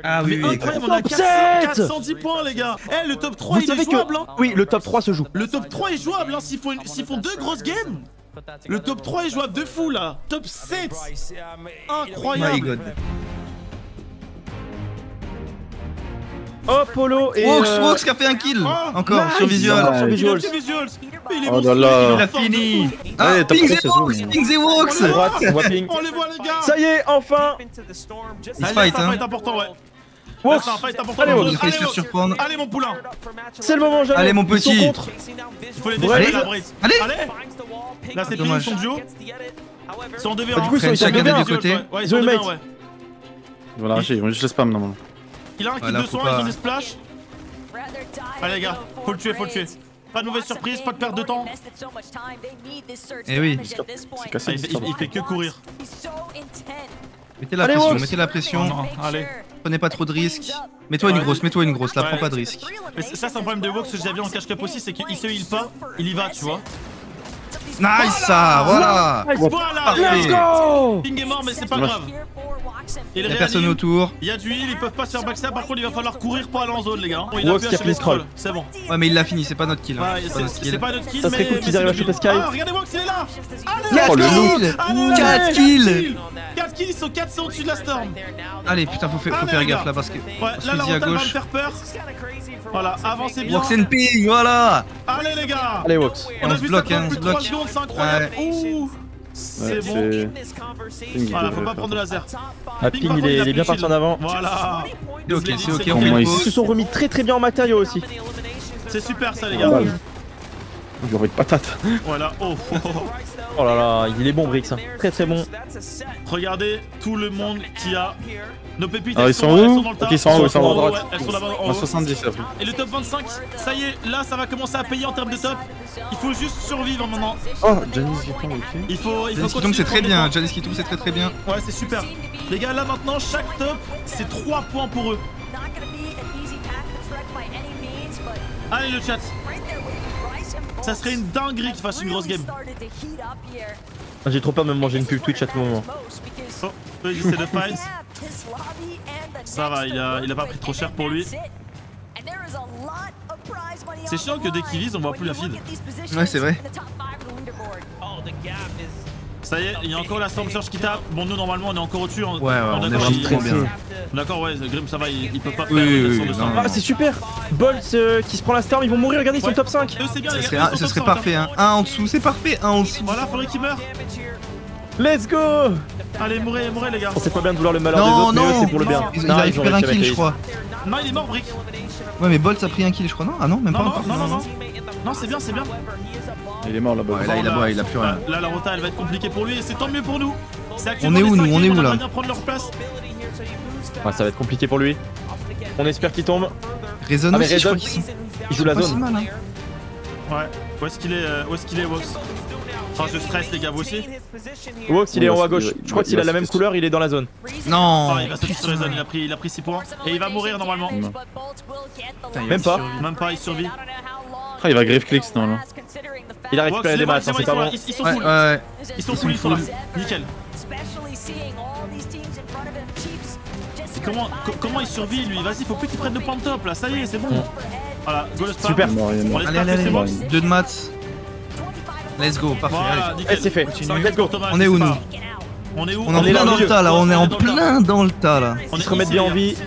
Ah oui, Mais oui. incroyable, on a Top 400, 7. 410 points, les gars. Eh, le top 3, Vous il est savez que jouable, hein. oui, le top 3 se joue. Le top 3 est jouable, hein. S'ils font deux grosses games. Le top 3 est jouable de fou, là. Top 7. My Incroyable. god. Oh Polo et Wox qui a fait un kill. Oh, Encore nice. sur visual. Sur Il a visuals. fait visuals. Mais il est Oh monstrueux, là là. il Il a fort de fini. fou. Ah, Ouais, top Ping 3, the ça joue. Wox, Ping the Wox. On le droite, on voit ping. On les voit, les gars. Ça y est, enfin. Il se Allez, fight c'est un hein. fight important, ouais. Wox. C'est un fight important. Allez, pour Wox. eux. Il fait Allez, se Wox. surprendre. Allez, mon poulain. C'est le moment jamais. Allez, mon Ils sont petit. contre. Il faut les Ouais. déchirer, la Brice. Allez. Là, c'est ping, Dommage. son duo. C'est en 2v1. Bah, du coup, ils sont Prennent ils sont chacun bien. des deux côtés. Ouais, Ils ont une bien, mate. ouais. Ils vont l'arracher, ils vont juste le spam normalement. Il a un kit Voilà, de faut soin, pas- ils ont des splash. Allez, les gars, faut le tuer, faut le tuer. Pas de mauvaise surprise, pas de perte de temps. Eh oui. C'est cassé. Il fait que courir. Mettez la Allez, pression, Wox. mettez la pression. Non, allez. Prenez pas trop de risques. Mets-toi une grosse, là, Ouais. prends pas de risques. Mais ça, c'est un problème de Wox que j'ai vu en cash cap aussi, c'est qu'il se heal pas, il y va, tu vois. Nice ça, voilà. Voilà, Parfait. Let's go. Ping est mort, mais c'est pas Dommage. grave. Il Y'a personne réanime. autour. Il y a du heal, ils peuvent pas se faire backstab. Par contre, il va falloir courir pour aller en zone, les gars. Bon, il a Wox pu qui a achever pris les le scroll. scrolls, c'est bon. Ouais, mais il l'a fini, c'est pas notre kill. Hein. Ouais, C'est pas notre c'est kill. pas notre kill, Ça serait mais cool qu'ils c'est arrivent à le choper build. Sky. Ah, regardez Wox, il est là. Allez, 4 Oh, le kills. allez, 4 kills. 4 kills, ils sont 400 au-dessus de la storm. Allez, putain, faut faire gaffe là parce que. Ouais, Parce là, que la dit à rentale va me gauche. faire peur. Voilà, avancez bien. Wox and ping, voilà. Allez, les gars. Allez, Wox. On a on se vu bloque, ça hein, prendre on plus se de 3 bloque. secondes, c'est incroyable. Ouh. C'est Ouais, bon. Ping, Voilà, faut pas prendre de laser. Ah, Ping, Ping, par il contre, est a bien plus parti shield. en avant. Voilà. C'est ok, c'est ok, C'est on bon, fait moi, une Ils se pause. sont remis très très bien en matériaux aussi. C'est super ça, les Ah, gars. bah, il aurait de patate. Voilà. Oh. Oh là là, il est bon Brix, hein. Très très bon. Regardez tout le monde qui a nos pépites. Alors, elles ils sont elles où dans le tas. Ok, ils sont en haut, ils sont en haut. Ouais, elles sont là-bas en On a haut. 70 après. Et le top 25, ça y est, là ça va commencer à payer en termes de top. Il faut juste survivre maintenant. Oh, Janice qui tombe, ok. Il faut Janice qui tombe, continuer c'est de très prendre bien. des Janice qui tombe, c'est très très bien. points. Ouais, c'est super. Les gars, là maintenant, chaque top, c'est 3 points pour eux. Allez, le chat. Ça serait une dinguerie qu'il fasse une grosse game. J'ai trop peur de me manger une pub Twitch à tout moment. Oh, eux, ils essaient de fight. Ça va, il a pas pris trop cher pour lui. C'est chiant que dès qu'il vise, on voit plus la feed. Ouais, c'est vrai. Ça y est, il y a encore la Storm Surge qui tape. Bon, nous normalement on est encore au-dessus. Ouais, on est d'accord, vraiment il- trop bien. D'accord, ouais, Grim ça va, il peut pas faire Oui, une oui, descente de oui, sang. non, Ah, c'est super. Bolt qui se prend la storm, ils vont mourir, regardez, ils sont Ouais. top 5. Eux, c'est bien, les Ce gars, serait, eux, ce sont serait top 5, parfait, hein. Un en dessous, c'est parfait, un en dessous. Voilà, faudrait qu'il meure. Let's go. Allez, mourrez, les gars. C'est pas bien de vouloir le malheur des Non, autres, mais eux, non, c'est pour le bien. Il Non, a ils ont récupéré un réussi à kill, mettre je les- crois. Non, il est mort, Brick. Ouais, mais Bolt a pris un kill, je crois, non? Ah non, même pas Non, non, encore. non, non, non. Non, c'est bien, c'est bien. Il est mort là-bas. Ouais, là, il a plus rien. Là, la rota, elle va être compliquée pour lui et c'est tant mieux pour nous. C'est On est où, nous? On est où, là? bien prendre leur place. Ouais, ça va être compliqué pour lui. On espère qu'il tombe. Raison Ah, mais aussi, je crois Raison, qu'ils sont il joue la pas si zone. mal, hein. Ouais. Où est-ce qu'il est, Wox? Enfin, je stresse, les gars, vous aussi. Wox, il est en haut à gauche. Ouais, Je crois il qu'il va a la se même tester. couleur, il est dans la zone. Non, Oh, il va sauter sur les zones, il a pris 6 points. Et il va mourir normalement. Non. Putain, il Même pas. survit. Même pas, il survit. Ah, il va grave clicks normalement. Il a Wox, récupéré des maths, hein, c'est pas bon. Ils sont Ouais, full. ouais. Ils sont ils full, ils sont sont là. full. Nickel. Comment il survit lui? Vas-y, faut plus qu'il prenne de points de top là, ça y est, c'est bon. Voilà, go le spam. Super. Il est mort, il est mort. On Allez, espère allez, que c'est allez. Wox. 2 de maths. Let's go, parfait. Voilà, Allez. nickel. Eh, c'est fait. Continue. Let's go. Thomas, On est où, c'est nous? pas- On est où? On est en est là plein au dans le milieu. tas là, on est en dans le tas. plein dans le tas là. On Ils est se remettent ici, bien en les vie. gars.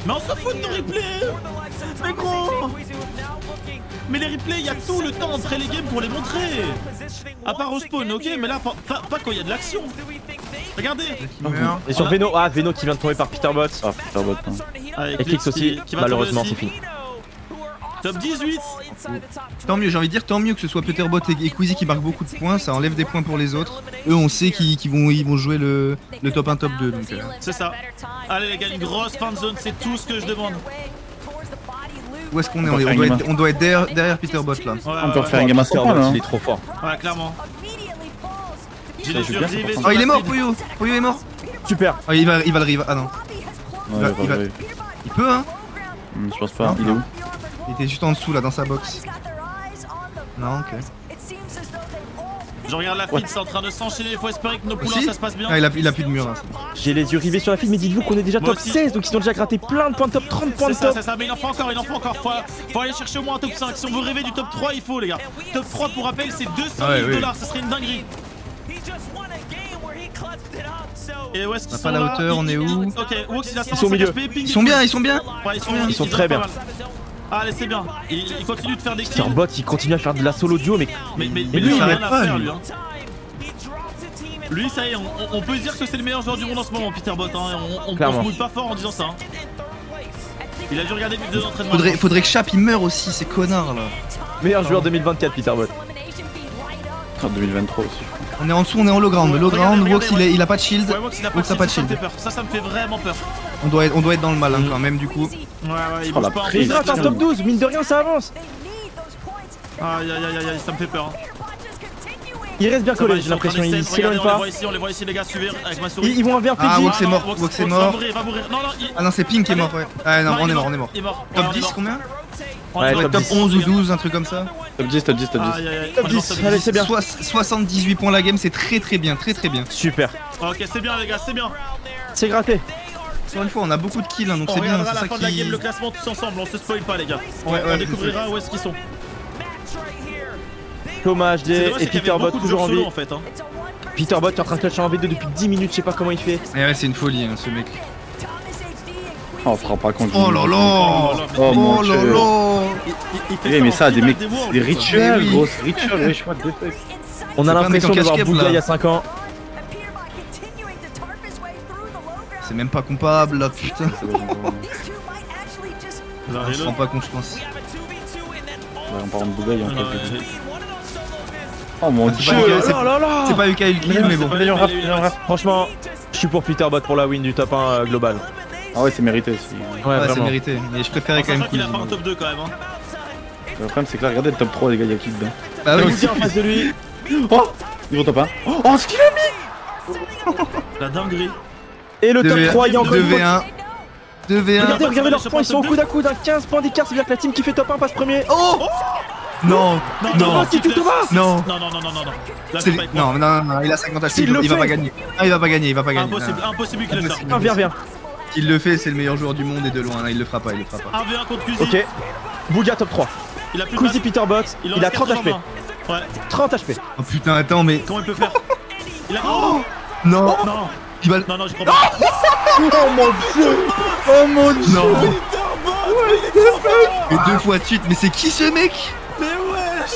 Mais on s'en fout de nos replays. Mais gros. Mais les replays, il y a tout le temps entre les games pour les montrer. À part au spawn, ok, mais là, pas quand il y a de l'action. Regardez. Il meurt. Et sur Veno, ah Veno qui vient de tomber par Peter Bot. Ah, putain, bot. hein. Avec Et Clix aussi, qui va malheureusement tomber c'est aussi. fini. Top 18. Tant mieux, j'ai envie de dire tant mieux que ce soit Peterbot et Queasy qui marquent beaucoup de points, ça enlève des points pour les autres. Eux, on sait qu'ils vont jouer le top 1, top 2. Donc, C'est ça. Allez les gars, une grosse fin de zone, c'est tout ce que je demande. où est-ce qu'on est? On peut faire une On doit être derrière Peterbot là. Ouais, On peut refaire un game à 100 Peter points Bot, là. il est trop fort. Ouais, clairement. J'ai Ça les joue yeux bien, ça, rivés par sur Oh, il la est mort, feed. Poyo! Poyo est mort! Super. Oh, il va le rive. Ah non. Ouais, il va- ouais. Il peut, hein? Je pense pas. Il est où? Il était juste en dessous là, dans sa box. Non, ok. Je regarde la feed, c'est en train de s'enchaîner. Il faut espérer que nos poulains Aussi ça se passe bien. Ah, il a plus de mur là. c'est bon. J'ai les yeux rivés sur la file, mais dites-vous qu'on est déjà Moi top aussi. 16, donc ils ont déjà gratté plein de points de top, 30 points de C'est ça, top. c'est ça, mais il en faut encore, Faut aller chercher au moins un top 5. Si on veut rêver du top 3, il faut, les gars. Top 3, pour rappel, c'est 200 000 Ouais, oui. $, ça serait une dinguerie. Et où est-ce qu'ils On a sont pas la là hauteur, on est où? Ok, Wox il a Ils sont au 105 milieu. HP, Ping Ils sont bien, ils sont bien! Ouais, Ils sont très bien. pas mal. Allez, c'est bien. Il continue de faire des kills. Peter Bot, il continue à faire de la solo duo, mais Mais lui, lui, il il a s'arrête rien à pas, faire, lui. lui. Hein. Lui, ça y est, on peut dire que c'est le meilleur joueur du monde en ce moment, Peter Bot. Hein. On Clairement. se mouille pas fort en disant ça. Hein. Il a dû regarder les vidéos d'entraînement. Faudrait que Chap il meure aussi, ces connards là. meilleur joueur 2024, Peter Bot. En 2023 aussi. On est en dessous, on est en low ground. Low ground, Regardez, Wox regardez, il a pas de shield. Ouais, Wox, il a pas Wox a pas de ça me shield. fait peur. Ça me fait vraiment peur. On doit être dans le mal hein, quand même du coup. Ouais, il Oh, bouge la pas en prise. Il gratte un top 12, mine de rien, ça avance. Aïe, ça me fait peur. Hein. Il reste bien Ça va, collé, ils j'ai sont en train l'impression, il d'extend. s'éloigne Regardez, pas. on les voit ici, les gars, suivez avec ma souris. Ils vont vers Ah, Freddy. Wox est mort, Wox est mort. Il va mourir. Non, Ah non, c'est Pink qui est mort, ouais. Ah non, on est mort. Il est mort. Top Ouais, on est 10 mort. combien? Ouais, On est top Top 10. 11 ou 12, un truc comme ça. Top 10, top 10, top 10. Aïe, Top on est mort, 10, allez, c'est bien. 78 points la game, c'est très bien, très bien. Super. Ok, c'est bien, les gars, c'est bien. C'est gratté. Encore une fois, on a beaucoup de kills, hein, donc On c'est bien. regardera à C'est la ça fin de la qui. game le classement tous ensemble, on se spoil pas les gars. Ouais, On découvrira où est-ce qu'ils sont. Thomas C'est HD dommage, et c'est qu'il y Peter avait Bot beaucoup de toujours en joueurs solo vie. en fait. Hein. Peter Bot qui est en train de clutcher en V2 depuis 10 minutes, je sais pas comment il fait. Ouais, c'est une folie, hein, ce mec. Oh, on fera pas compte. Oh là là. Oh mon Oh dieu. là là. Il fait Eh, mais ça, en des finale mecs, des Worlds, des quoi. rituels, Mais oui. gros, rituels, wesh, what the fuck. On a C'est pas un l'impression mec de en voir cache-cape, Bouga là. il y a 5 ans. C'est même pas comparable là, putain. Là, On se reload. rend pas compte, je pense. Ouais, en parlant de Bougaille, en Ouais, fait. ouais. Oh mon C'est dieu. pas Yuka- Oh là là. c'est pas Yuka Kill, mais bon. pas- il a eu Franchement, je suis pour Peter Bot pour la win du top 1 global. Ah ouais, c'est mérité aussi. Ouais, Ouais, c'est vraiment. mérité. Mais je préférais quand C'est même vrai qu'il a Kill. pas un top 2 quand même. Hein. Le problème, c'est que là, regardez le top 3, les gars, il y a qui dedans. Bah Et oui, aussi en face de lui. Oh, niveau top 1. Oh, ce qu'il a mis. La dinguerie. Et le top 3, il y a encore une fois. 2v1. 2v1. Regardez leurs points, ils sont au coude à coude, 15 points d'écart, c'est-à-dire que la team qui fait top 1 passe premier. Oh non, non, s'il te plaît. non. Non, non, non, non, non. Là, je C'est- peux pas y croire. non, il a 50 HP, S'il le il va fait. pas gagner. Ah, il va pas gagner, il va pas gagner. Impossible, impossible qu'il le fasse. Impossible. Viens. S'il le fait, c'est le meilleur joueur du monde et de loin. Là, il le fera pas, il le fera pas. 1v1 contre Kuzi. Ok. Bouga top 3. Il a plus de Kuzi match. Peter Bot, Il en il a reste 30 HP. 80. Ouais. 30 HP. Oh putain, attends, mais. Comment il peut faire? Il a. Oh Non, non. il va. Non, non, je crois pas. Oh mon dieu. Non. Mais 2 fois de suite, mais c'est qui ce mec? Mais wesh.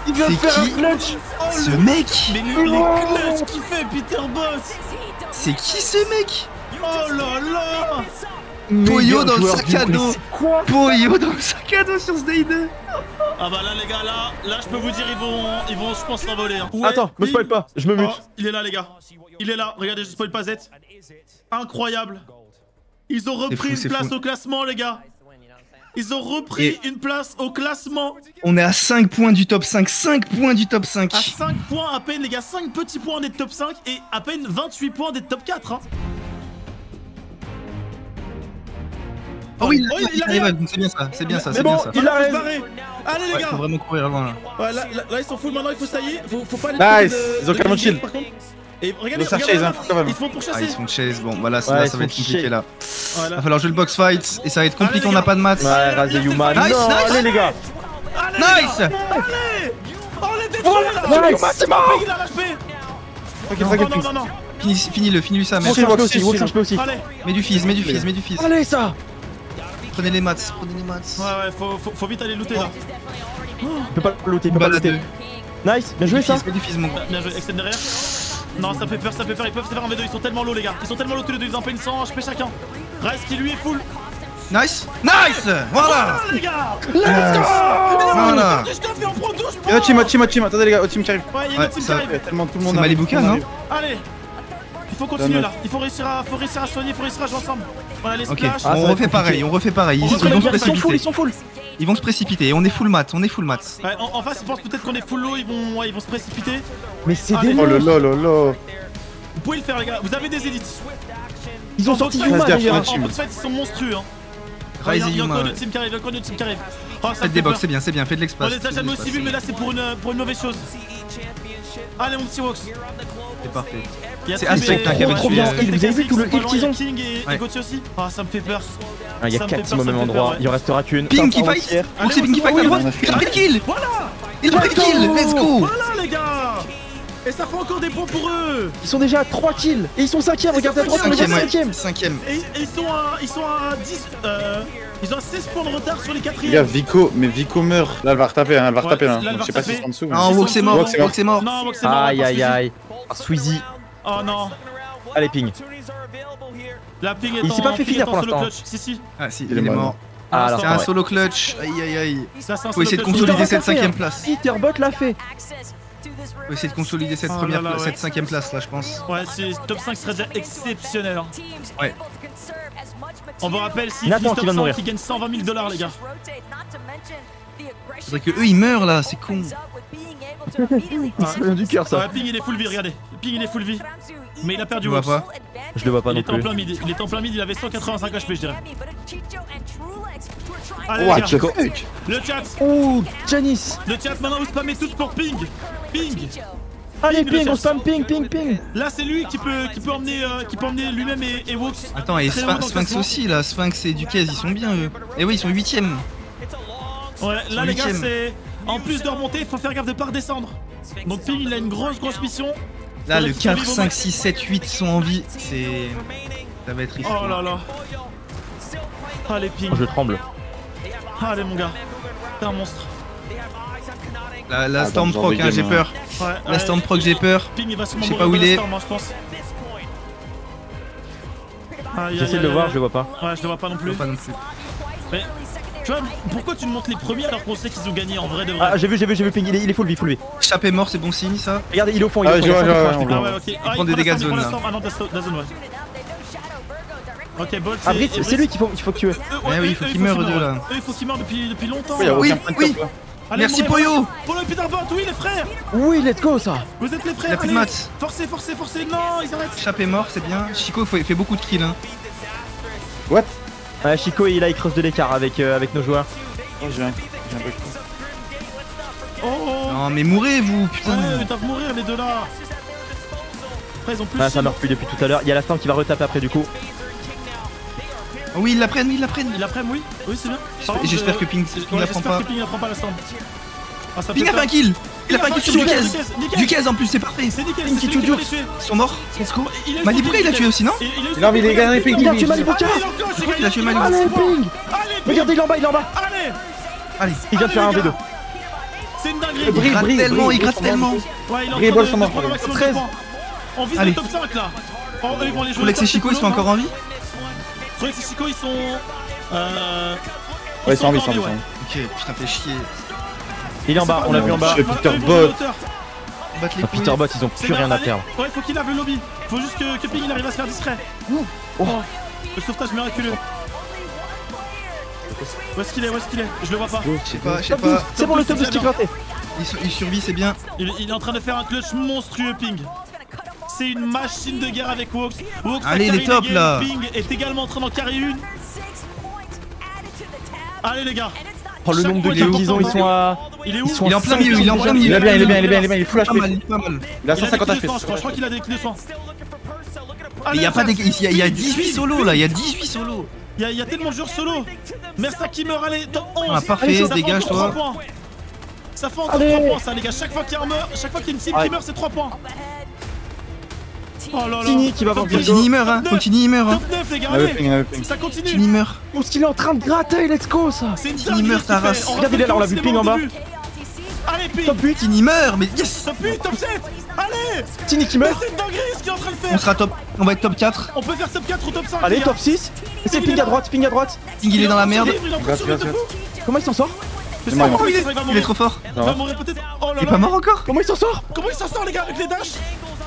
Il vient de C'est faire un qui clutch. Ce mec? Mais les clutches qu'il fait, Peter Boss. C'est qui ce mec? Oh là là. Poyo Meilleur dans le joueur sac du à monde. dos. Mais c'est quoi? Poyo dans le sac à dos sur ce Day 2. Ah bah là les gars, là je peux vous dire ils vont je pense s'envoler. Hein. Ouais, Attends, me spoil pas, je me mute. Oh, il est là les gars. Il est là. Regardez, je spoil pas Z. Incroyable. Ils ont repris fou, une c'est place fou. au classement les gars. Ils ont repris une place au classement. On est à 5 points du top 5. 5 points du top 5. À 5 points à peine les gars, 5 petits points des top 5 et à peine 28 points des top 4 hein. Oh oui, Oh, il arrive, c'est bien ça, c'est bien ça, Mais c'est bon, bien ça. il a Faut se raison. barrer. Allez les Ouais, gars. faut vraiment courir avant là. Ouais, là ils sont full maintenant, il faut se tailler. Faut pas aller Nice, du côté ils ont carrément de chill. par contre. Et regardez, Ils vont regardez chase, là, hein, quand même. ils se font pour Ah, chasser. ils se font chase, bon, bah là, Ouais, ça ils va se être font compliqué chase. là. Voilà. Va falloir jouer le box fight et ça va être compliqué, Allez, on n'a les pas de maths. Ouais, Razé Yuma. Nice, Non, nice. allez les gars. Allez, Nice. les gars. Allez. Oh les détruits là. Nice, c'est mort. Il a l'HP. Ok, Non, t'inquiète, non, non, non. Finis-le, finis-lui ça, mec. Woxin HP aussi, Woxin HP aussi. Allez. Mets du fizz, mets du fizz, mets du fizz. Allez ça. Prenez les maths, prenez les maths. Ouais, faut vite aller looter là. Il peut pas le looter, il peut pas le looter. Nice, bien joué ça. Mets du fizz, mon gars. Bien joué, extend derrière. Non, ça fait peur, ils peuvent se faire un V2, ils sont tellement low les gars. Ils sont tellement low tous les deux, ils ont à peine 100 HP chacun. Rice qui lui est full. Nice, nice. Voilà. Oh les gars. Voilà. Je t'ai fait en pro 12 Et au team, attendez les gars, au team qui arrive. Ouais, il y a Ouais, une team qui ça- arrive. Tellement tout le monde C'est arrive, Malibuka, tout le monde non arrive. Allez. Il faut continuer là, il faut réussir à soigner, il faut réussir à jouer ensemble. Voilà les Ok, splash. Ah, ça on va refait être pareil, on refait pareil. On Ils refait vont se pareil, Ils sont full, ils précipiter. sont full. Ils vont se précipiter. On est full mat, on est full mat. Ouais, en face, ils pensent peut-être qu'on est full low, ils vont se précipiter. Mais c'est Allez. des Oh le monstres. lol. Vous pouvez le faire les gars, vous avez des élites. Ils ont sorti box fight, Yuma Fais gaffe, d'ailleurs. ouais. En box fight, ils sont monstrueux hein. Rise et Il y a Yuma. encore une team qui arrive, il y a encore une team qui arrive. Oh, ça me Faites des fait box, peur. c'est bien, c'est bien. Faites de On l'espace. les a jamais aussi vus, mais là c'est pour une mauvaise chose. Allez mon petit Wox. C'est parfait. Il y a C'est Tim Aztec, et- hein, qui avait trop tué, bien. Vous avez vu tout le heal qu'ils ont? King et Ouais. Gauthier aussi. Ah ça me fait peur. Ah, il y Ça a me 4 fait teams au peur, même ça me fait endroit, peur, il en restera qu'une. Ping qui Fin fight. entière. Oh, c'est Ping qui fight à droite. Il a pris le kill. Voilà. Il a pris le kill. Let's go. Voilà les gars. Et ça fait encore des points pour eux. Ils sont déjà à 3 kills et ils sont 5ème, regardez à droite, on est Cinquième, 5ème. ouais. Cinquième. Et ils sont à 10. Ils ont à 16 points de retard sur les Les gars, quatrièmes. Vico meurt. Là, elle va retaper, hein, elle va Ouais, retaper. Hein. là, elle va Je sais pas si retaper. c'est en dessous. mais- Non, Wox est mort. Wox Wox est mort. Non, Wox c'est mort. Aïe par aïe Squeezie. aïe. Ah, Squeezy. Oh non. Allez, ping. La ping est Il s'est pas fait ping finir est en pour solo l'instant. clutch. Si. Ah si, Il est il est mort. mort. Ah, C'est alors C'est un ouais. solo clutch. Aïe aïe aïe. Ça, c'est un Faut essayer de solo clutch. consolider Peter cette Bot l'a fait, 5ème hein. place. Peter Bot l'a fait. Faut essayer de consolider cette Oh première là là, place, ouais. cette 5ème place là, je pense. Ouais, c'est top 5 serait déjà exceptionnel. Hein. Ouais. On vous rappelle, s'ils Nathan finissent qui top vient de 5, mourir. ils gagnent 120 000 $, les gars. Faudrait que eux ils meurent là, c'est con. Ça vient du cœur Ouais, ça. Ping il est full vie, regardez. Ping il est full vie. Mais il a perdu Tu vois Wox. pas. Je le vois pas Il non était en plus. plein mid. Il était en plein mid, il avait 185 HP, je dirais. Allez, What les the gars. fuck? Le chat. Oh, Janice. Le chat, maintenant vous spammez tous pour Ping. Ping. Allez, le ping, on chat. spam ping. Là, c'est lui qui peut emmener lui-même et Wox. Attends, et Très loin dans le Sphinx classement. aussi là, Sphinx et Duquesne ils sont bien eux. Et oui, ils sont 8ème. Ouais, là, les gars, huitième. c'est. En plus de remonter, il faut faire gaffe de pas redescendre. Donc, Ping, il a une grosse mission. Là, le Faudrait qu'il 4, survive au 5, max. 6, 7, 8 sont en vie. Ça va être risqué. Oh là là. Allez, Ping. Je tremble. Allez, mon gars. T'es un monstre. La Ah, Storm dans le Proc, genre hein, de j'ai game, peur. Ouais, La Storm Proc, j'ai peur. Ping, il va sûrement Je sais mourir pas où de il la est. Storm, hein, je pense. J'essaie de le voir, je le vois pas. Ouais, je le vois pas non plus. Pas non plus. Mais, tu vois, pourquoi tu me montres les premiers alors qu'on sait qu'ils ont gagné en vrai de vrai? Ah, j'ai vu ping, il est full vie. Chap est mort, c'est bon signe ça. Regardez, il est au fond, Ah, il je est au vois, fond. je vois, il y a Ah ouais, ok. Ah, prend des dégâts de il prend zone, la là. Storm. Ah non, la zone, ouais. Ok, Bolt, Ah, Britz, c'est lui qu'il faut tuer. Ouais, oui, il faut qu'il meure, eux deux, là. Il faut qu'il meure depuis longtemps. Il y a Oui, aucun point de oui. top, là. Allez, Merci, mourez, Poyo. Polo et Peterbot, oui, les frères. Oui, let's go ça. Vous êtes les frères. Il a plus de allez. maths. Forcez. Non, ils arrêtent. Chap est mort, c'est bien. Chico fait beaucoup de kills. Hein. What? Chico, il creuse de l'écart avec nos joueurs. Oh, j'ai un peu. Oh. Non, mais mourrez vous, putain. Ouais, ils doivent mourir les deux là. Après, ils ont plus. Ah, ça meurt plus depuis tout à l'heure. Il y a la Storm qui va retaper après du coup. Oh oui, ils la prennent. Il après, oui, c'est bien. Par contre, J'espère que Ping la prend j'espère pas. que Ping la prend pas la Storm. Ah, ça Ping fait a fait peur. un kill. Il a fait un kill sur Duquesne. Nickel. Duquesne en plus, c'est parfait. C'est nickel, Ping c'est qui celui tue va les tuer. Ils sont morts. Let's go. Malibré, il a tué aussi, non? Non, mais il est gagné, Ping. Il a tué Malibuka. Je crois qu'il a tué Malibu. Allez, ping. Regardez, il est en bas. Allez. Allez, Il vient de faire un V2. C'est une dinguerie. il gratte tellement, il gratte Brie, tellement. Ouais, il est en Brie, train Ball de sont morts. prendre le maximum de 13. points. On vise Allez. le top 5 là. Oh, eux, ils vont les jouer. Rolex et Chico, ils sont encore en vie. Rolex et Chico, ils sont. Ouais, ils sont en vie, encore ils sont en ouais. vie. Ok, putain, fait chier. Il est en bas, on l'a vu en bas. Je- Voilà, eux, ils vont Peterbot. de hauteur. Battre les Ah, couilles. Peterbot, ils ont C'est plus rien bien, à perdre. Ouais, faut qu'il lave le lobby. Faut juste que Ping il arrive à se faire discret. Oh. Le sauvetage miraculeux. Où est-ce qu'il est? Je le vois pas. Je sais pas. C'est bon, le top de stick raté. Il survit, c'est bien. Il est en train de faire un clutch monstrueux, Ping. C'est une machine de guerre avec Wox. Wox a Allez, carry les tops, games. là. Ping est également en train d'en carry une. Allez les gars. Oh, le Chaque nombre fois de qu'il y a kills qu'ils ont, ils sont à. Il est où? Ils sont Il est en plein milieu, il est en plein milieu. Il est bien, il est full Pas mal, HP. pas mal. Il a Il a 150 des HP. kills de soin, je crois qu'il a des kills de soin. Mais il y a pas des. Il y a 18 Ping, solos Ping. là, il y a 18 solos. Il y a tellement de joueurs solo. Mersa qui meurt, allez, top 11. Ah, parfait, Allez, ça fait dégage-toi. encore 3 points. Ça fait encore Allez. 3 points, ça, les gars. Chaque fois qu'il y a une team qui meurt, c'est 3 points. Oh là là. Tini qui va Top avoir neuf, Continue, il meurt, hein. top Continue, il meurt, hein. Top 9, les gars, Il avait allez. ping, il avait ping. Ça continue. Continue, il meurt. Oh, ce qu'il est en train de gratter, let's go ça. C'est une Tini dinguerie meurt, ce qu'il ta fait. race. On Regardez, là, on l'a vu rappelle ping en bas. au début. Allez, ping. Top 8, Continue, il meurt, mais yes. Top 8, top 7. Allez. Tini qui Mais meurt. c'est une dinguerie ce qu'il est en train de On faire. sera top. On va être top 4. On peut faire top 4 ou top 5. Allez, les gars. top 6. Et c'est ping à droite, Ping, il est dans la merde. Il est en train de survivre de fou. Comment il s'en sort? Mais mort, c'est Oh, bon, va il est mourir. trop fort. Il va mourir peut-être. Oh là Il est là. pas mort encore. Comment il s'en sort? Comment il s'en sort, les gars, avec les dashs?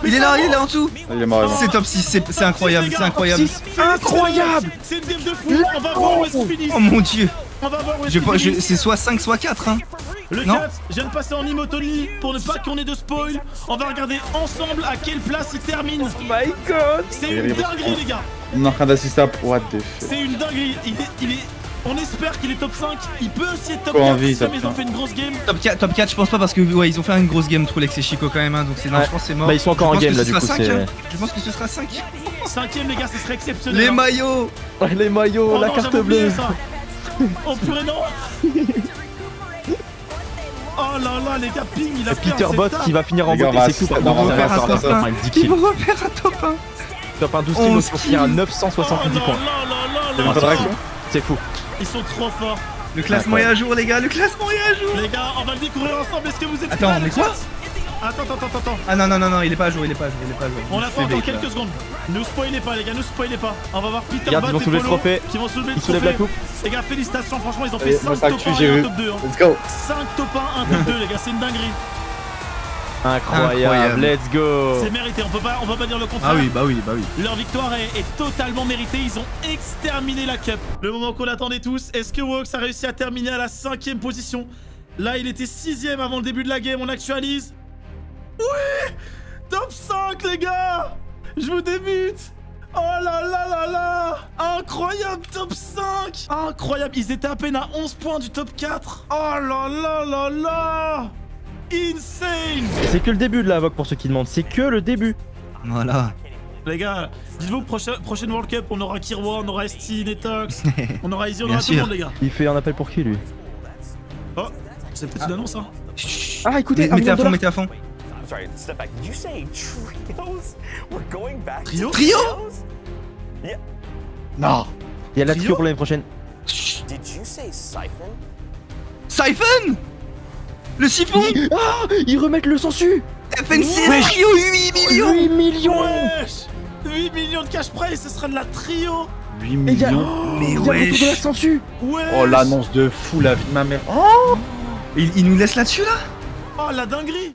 Il est là en dessous. Il est mort, il est mort. C'est top 6, c'est incroyable, c'est incroyable. 6. Incroyable. C'est une game de fou. On va voir où est-ce qu'ils finissent. Oh mon dieu. On va voir où est-ce qu'ils finissent. C'est soit 5, soit 4. Hein. Le non. 4, je viens de passer en Imotony pour ne pas qu'on ait de spoil. On va regarder ensemble à quelle place il termine. Oh my god. C'est une dinguerie, les gars. Il est en train d'assister à what the fuck. C'est une dinguerie. On espère qu'il est top 5. Il peut aussi être top Quoi 4 envie, si ça, jamais ils ont putain. fait une grosse game. Top 4, je pense pas parce que ouais, ils ont fait une grosse game Trolex et Chico quand même. Hein, donc c'est non, Ouais. je pense que c'est mort. Bah, ils sont encore en Je pense game que là, ce du sera coup. 5, hein. C'est. Je pense que ce sera 5. 5ème, les gars, ce serait exceptionnel. Les hein. maillots. Les maillots, Oh la non, carte j'avais oublié bleue. ça. Oh purée, non. Oh là là, les gars, ping, il a fait un Peterbot setup. qui va finir en Les gars, beauté, on va c'est tout. assister- Par on contre, va ça faire va un faire top un un. 10 Ils kills. vont refaire un top 1. Top 1 12 11 kills, il faut finir à kills. 970 Oh points. là là là T'as là vu pas de là. réaction? C'est fou. Ils sont trop forts. Le classement est à jour, les gars. Le classement est à jour. Les gars, on va le découvrir ensemble. Est-ce que vous êtes Attends, prêts, mais les quoi? gars? Attends. Ah non, il est pas à jour, il est pas à jour. On Je attend fais encore bait, là. quelques secondes. Ne spoilez pas, les gars, ne spoilez pas. On va voir Peter Regarde, ils vont Bot et soulever le Polo trophée. qui vont soulever le Ils soulèvent la trophée. coupe. Les gars, félicitations, franchement, ils ont fait Allez, 5 moi, ça top actu, 1 j'ai et un vu. top 2. Hein. Let's go. 5 top 1, 1 top 2, les gars, c'est une dinguerie. Incroyable, let's go. C'est mérité, on peut pas dire le contraire. Ah oui. Leur victoire est totalement méritée, ils ont exterminé la Cup. Le moment qu'on attendait tous, est-ce que Wox a réussi à terminer à la 5ème position? Là, il était 6ème avant le début de la game, on actualise. Oui! Top 5, les gars! Je vous débute! Oh là là là là! Incroyable, top 5! Incroyable, ils étaient à peine à 11 points du top 4. Oh là là là là! insane. C'est que le début de la VOC pour ceux qui demandent, c'est que le début. Voilà. Les gars, dites-vous, prochaine World Cup, on aura Kirwa, on aura ST, Netox, on aura Easy, on Bien aura tout le sûr. monde, les gars. Il fait un appel pour qui lui? Oh, c'est peut-être une annonce, hein. Ah écoutez, Mettez à fond, $1 mettez à fond. I'm sorry, step back. Did you say trios? We're going back Trio? to Trio? trios? Non. Il y a la Trio trio pour l'année prochaine. Did you say siphon? Siphon. Le siphon. Ah, ils remettent le sensu. FNC Trio 8 millions. 8 millions. Wesh 8 millions de cash prize, ce sera de la trio. 8 Et il y a, millions. Mais il y a le retour de la wesh. sensu. Wesh. Oh, l'annonce de fou, la vie de ma mère. Il nous laisse là-dessus là. Oh, la dinguerie.